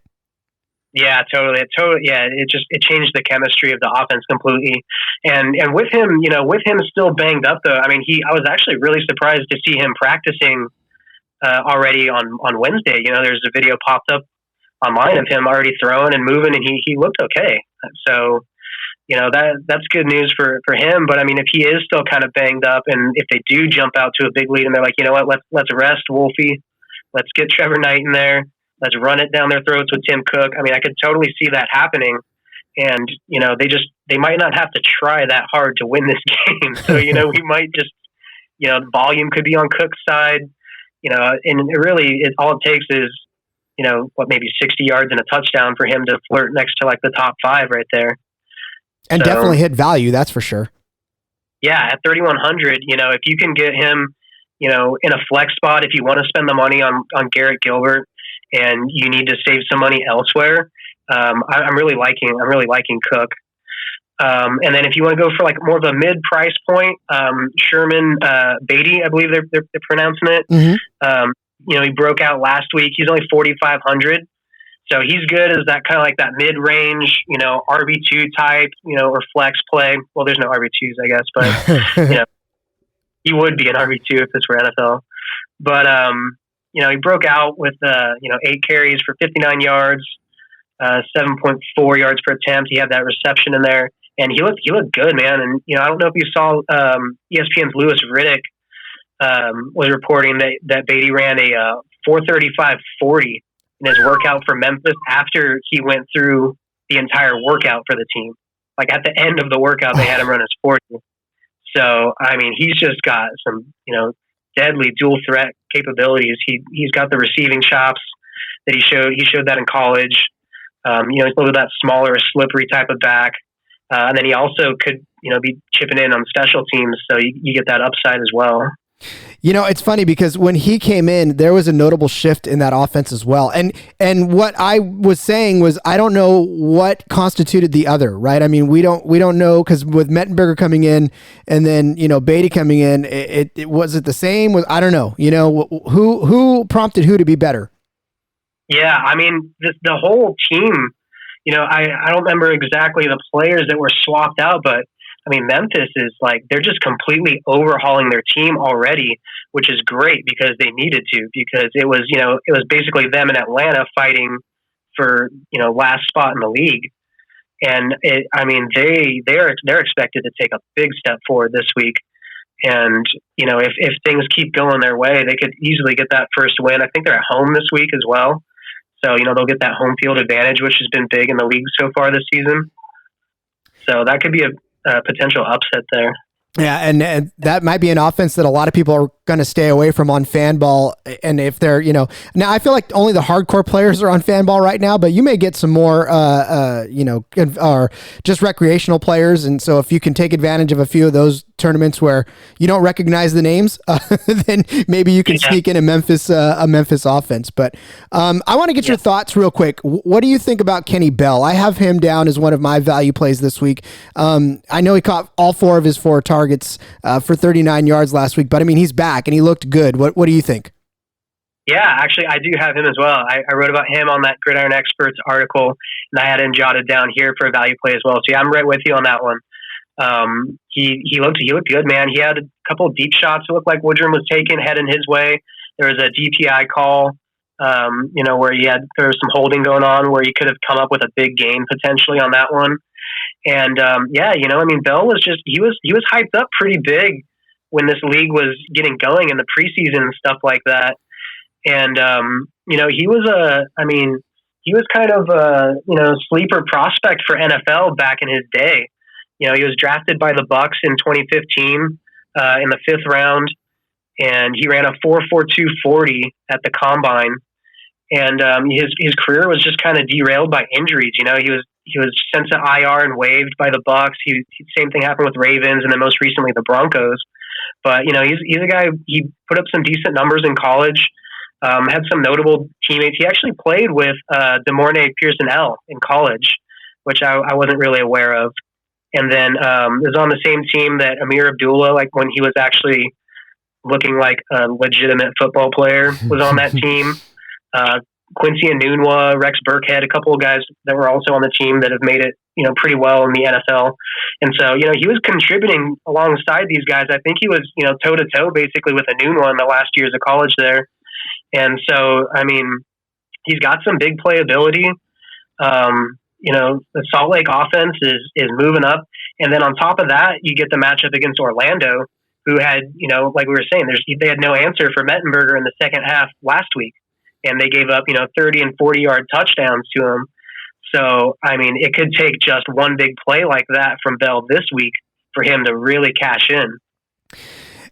Yeah, totally. Yeah, it changed the chemistry of the offense completely. And with him, you know, with him still banged up though, I mean, I was actually really surprised to see him practicing already on Wednesday. You know, there's a video popped up online of him already throwing and moving, and he looked okay. So, you know, that's good news for him. But I mean, if he is still kind of banged up, and if they do jump out to a big lead and they're like, you know what, let's rest Wolfie, let's get Trevor Knight in there, let's run it down their throats with Tim Cook. I mean, I could totally see that happening. and they might not have to try that hard to win this game. So we might just the volume could be on Cook's side, and all it takes is maybe 60 yards and a touchdown for him to flirt next to like the top 5 right there, and definitely hit value. That's for sure. Yeah, at 3,100, if you can get him, in a flex spot, if you want to spend the money on Garrett Gilbert and you need to save some money elsewhere, I'm really liking Cook. And then if you want to go for like more of a mid price point, Sherman Beatty, I believe they're pronouncing it. Mm-hmm. He broke out last week. He's only 4,500. So he's good as that kind of like that mid range, RB2 type, or flex play. Well, there's no RB2s, I guess, but he would be an RB2 if this were NFL. But he broke out with 8 carries for 59 yards, 7.4 yards per attempt. He had that reception in there, and he looked good, man. And I don't know if you saw ESPN's Lewis Riddick was reporting that Beatty ran a 4:35.40 in his workout for Memphis after he went through the entire workout for the team. Like at the end of the workout, they had him run his 40. So, I mean, he's just got some, deadly dual threat capabilities. He's got the receiving chops that he showed. He showed that in college. He's a little bit that smaller, slippery type of back. And then he also could, be chipping in on special teams. So you get that upside as well. It's funny because when he came in, there was a notable shift in that offense as well. And what I was saying was, I don't know what constituted the other, right? I mean, we don't know, because with Mettenberger coming in and then, Beatty coming in, it was it the same? I don't know, who prompted who to be better? Yeah. I mean, the whole team, I don't remember exactly the players that were swapped out, but I mean, Memphis is like, they're just completely overhauling their team already, which is great because they needed to, because it was basically them in Atlanta fighting for, last spot in the league. And they're expected to take a big step forward this week. And, if things keep going their way, they could easily get that first win. I think they're at home this week as well. So, they'll get that home field advantage, which has been big in the league so far this season. So that could be a potential upset there. Yeah, and that might be an offense that a lot of people are going to stay away from on FanBall. And if they're, now I feel like only the hardcore players are on FanBall right now, but you may get some more, or just recreational players. And so if you can take advantage of a few of those tournaments where you don't recognize the names, then maybe you can sneak in a Memphis offense. But I want to get your thoughts real quick. What do you think about Kenny Bell? I have him down as one of my value plays this week. I know he caught all 4 of his 4 targets for 39 yards last week, but I mean, he's back and he looked good. What do you think? Yeah, actually, I do have him as well. I wrote about him on that Gridiron Experts article, and I had him jotted down here for a value play as well. So yeah, I'm right with you on that one. He looked good, man. He had a couple of deep shots. It looked like Woodrum was taking, heading his way. There was a DPI call, where there was some holding going on, where he could have come up with a big gain potentially on that one. And Bell was he was hyped up pretty big when this league was getting going in the preseason and stuff like that. And he was kind of a sleeper prospect for NFL back in his day. He was drafted by the Bucks in 2015 in the 5th round, and he ran a 4.4240 at the combine. And his career was just kind of derailed by injuries. He was sent to IR and waived by the Bucks. Same thing happened with Ravens, and then most recently the Broncos. But he's a guy. He put up some decent numbers in college. Had some notable teammates. He actually played with DeMornay Pearson-L in college, which I wasn't really aware of. And then was on the same team that Amir Abdullah, like when he was actually looking like a legitimate football player, was on that team. Quincy Enunwa, Rex Burkhead, a couple of guys that were also on the team that have made it, pretty well in the NFL. And so, he was contributing alongside these guys. I think he was, toe to toe basically with Enunwa in the last years of college there. And so, I mean, he's got some big playability. The Salt Lake offense is moving up. And then on top of that, you get the matchup against Orlando, who had, like we were saying, they had no answer for Mettenberger in the second half last week. And they gave up, 30 and 40 yard touchdowns to him. So, I mean, it could take just one big play like that from Bell this week for him to really cash in.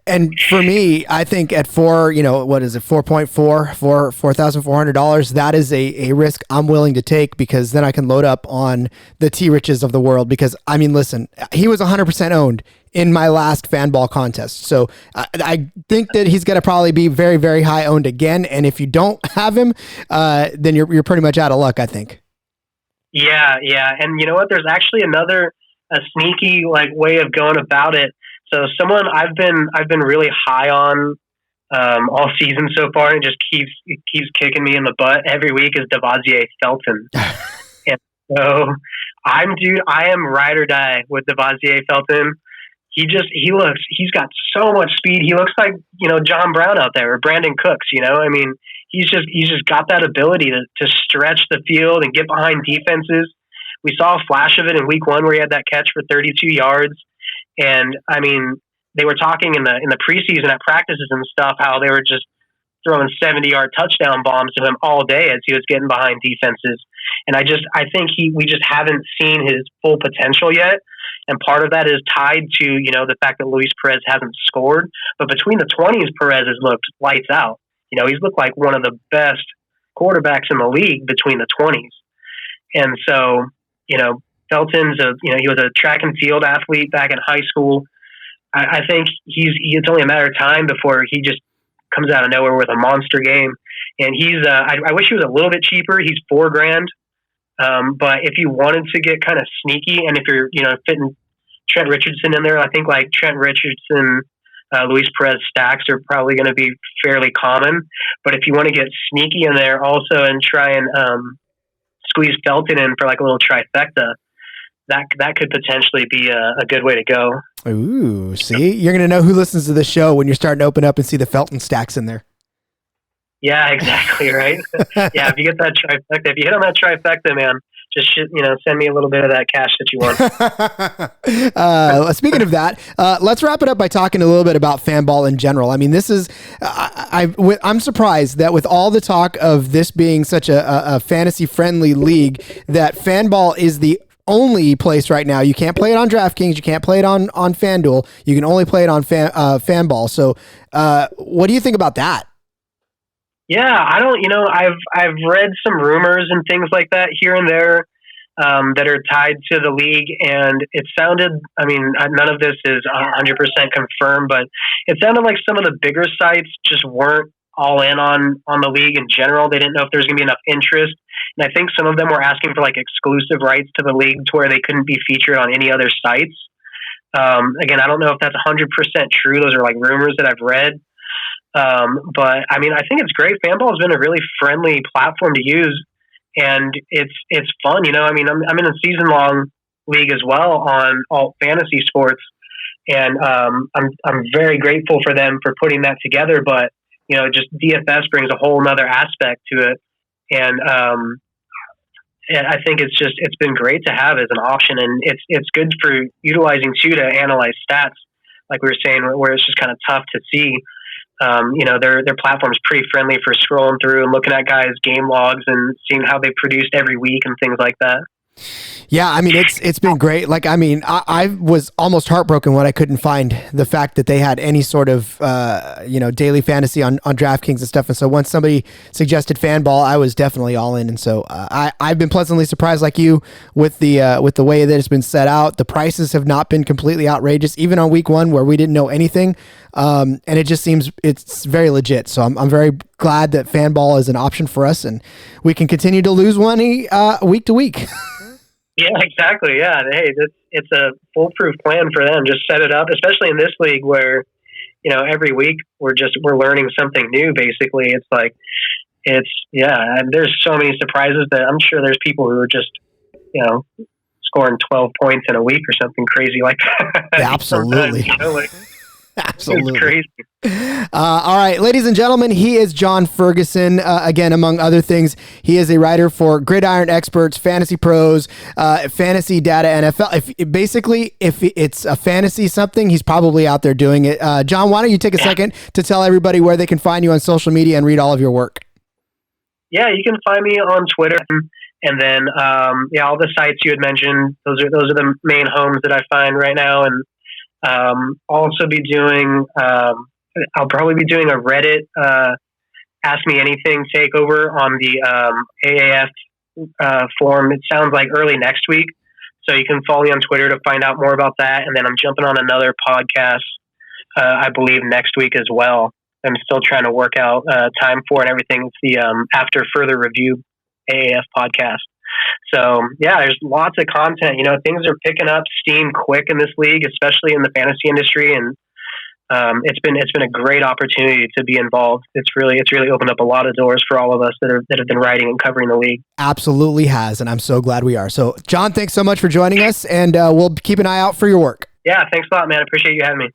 And for me, I think at what is it, 4.4 for $4,400, that is a risk I'm willing to take, because then I can load up on the T Riches of the world. Because I mean, listen, he was 100% owned in my last Fanball contest. So I think that he's going to probably be very, very high owned again. And if you don't have him, then you're pretty much out of luck, I think. Yeah. And you know what? There's actually a sneaky way of going about it. So someone I've been really high on all season so far, and just keeps kicking me in the butt every week, is Devontae Felton. And so I am ride or die with Devontae Felton. He's got so much speed. He looks like, John Brown out there, or Brandon Cooks, I mean, he's just got that ability to stretch the field and get behind defenses. We saw a flash of it in week 1 where he had that catch for 32 yards. And I mean, they were talking in the preseason at practices and stuff, how they were just throwing 70-yard touchdown bombs to him all day as he was getting behind defenses. And I think we just haven't seen his full potential yet. And part of that is tied to, the fact that Luis Perez hasn't scored. But between the 20s, Perez has looked lights out. He's looked like one of the best quarterbacks in the league between the 20s. And so, Felton's he was a track and field athlete back in high school. I think it's only a matter of time before he just comes out of nowhere with a monster game. And I wish he was a little bit cheaper. He's $4,000. But if you wanted to get kind of sneaky, and if you're, fitting Trent Richardson in there, I think Trent Richardson, Luis Perez stacks are probably going to be fairly common. But if you want to get sneaky in there also and try and squeeze Felton in for a little trifecta, that could potentially be a good way to go. Ooh, see, you're going to know who listens to the show when you're starting to open up and see the Felton stacks in there. Yeah, exactly. Right. Yeah. If you get that trifecta, if you hit on that trifecta, man, just send me a little bit of that cash that you want. Speaking of that, let's wrap it up by talking a little bit about Fanball in general. I mean, this is, I'm surprised that with all the talk of this being such a fantasy friendly league, that Fanball is the only place right now. You can't play it on DraftKings. You can't play it on FanDuel. You can only play it on Fanball. So, what do you think about that? Yeah, I don't. I've read some rumors and things like that here and there that are tied to the league, and it sounded. I mean, none of this is 100% confirmed, but it sounded like some of the bigger sites just weren't all in on the league in general. They didn't know if there was going to be enough interest. And I think some of them were asking for exclusive rights to the league to where they couldn't be featured on any other sites. Again, I don't know if that's 100% true. Those are rumors that I've read. But I mean, I think it's great. Fanball has been a really friendly platform to use, and it's fun. I mean, I'm in a season long league as well on Alt Fantasy Sports, and I'm very grateful for them for putting that together. But just DFS brings a whole nother aspect to it, and I think it's been great to have as an option, and it's good for utilizing too to analyze stats, like we were saying, where it's just kind of tough to see. Their platform's pretty friendly for scrolling through and looking at guys' game logs and seeing how they produced every week and things like that. Yeah, I mean, it's been great. I was almost heartbroken when I couldn't find the fact that they had any sort of, daily fantasy on DraftKings and stuff. And so once somebody suggested Fanball, I was definitely all in. And so I've been pleasantly surprised, like you, with the way that it's been set out. The prices have not been completely outrageous, even on week 1 where we didn't know anything. And it just seems it's very legit. So I'm very glad that Fanball is an option for us, and we can continue to lose money week to week. Yeah, exactly. Yeah. Hey, it's a foolproof plan for them. Just set it up, especially in this league where, every week we're learning something new. Basically, and there's so many surprises that I'm sure there's people who are just, scoring 12 points in a week or something crazy like that. Absolutely. Absolutely. It's crazy. All right, ladies and gentlemen, he is John Ferguson. Again, among other things, he is a writer for Gridiron Experts, FantasyPros, Fantasy Data NFL. If it's a fantasy something, he's probably out there doing it. John, why don't you take a second to tell everybody where they can find you on social media and read all of your work? Yeah, you can find me on Twitter And then, all the sites you had mentioned, those are the main homes that I find right now. And also be doing, I'll probably be doing a Reddit Ask Me Anything takeover on the AAF forum. It sounds like early next week. So you can follow me on Twitter to find out more about that. And then I'm jumping on another podcast, I believe, next week as well. I'm still trying to work out time for and everything. It's the After Further Review AAF podcast. So there's lots of content. Things are picking up steam quick in this league, especially in the fantasy industry, and it's been a great opportunity to be involved. It's really opened up a lot of doors for all of us that have been writing and covering the league. Absolutely has, and I'm so glad we are. So, John, thanks so much for joining us, and we'll keep an eye out for your work. Yeah, thanks a lot, man. I appreciate you having me.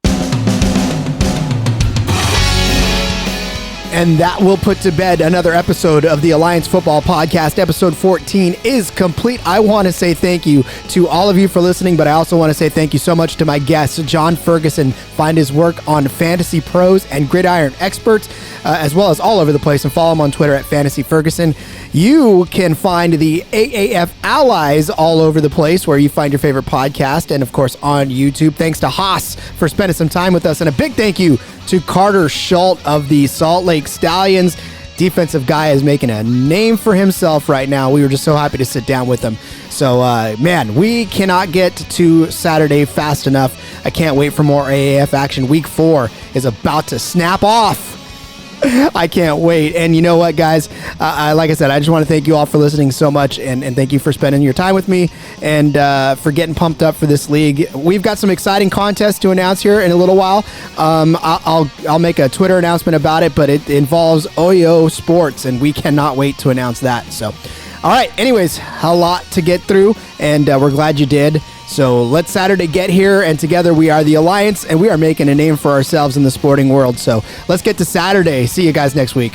And that will put to bed another episode of the Alliance Football Podcast. Episode 14 is complete. I want to say thank you to all of you for listening, but I also want to say thank you so much to my guest, John Ferguson. Find his work on FantasyPros and Gridiron Experts, as well as all over the place, and follow him on Twitter at FantasyFerguson. You can find the AAF Allies all over the place where you find your favorite podcast, and of course on YouTube. Thanks to Haas for spending some time with us, and a big thank you to Karter Shult of the Salt Lake Stallions. Defensive guy is making a name for himself right now. We were just so happy to sit down with him. So, man, we cannot get to Saturday fast enough. I can't wait for more AAF action. Week 4 is about to snap off. I can't wait. And you know what, guys? Like I said, I just want to thank you all for listening so much, and thank you for spending your time with me and for getting pumped up for this league. We've got some exciting contests to announce here in a little while. I'll make a Twitter announcement about it, but it involves OYO Sports, and we cannot wait to announce that. So, all right. Anyways, a lot to get through, and we're glad you did. So let Saturday get here, and together we are the Alliance, and we are making a name for ourselves in the sporting world. So let's get to Saturday. See you guys next week.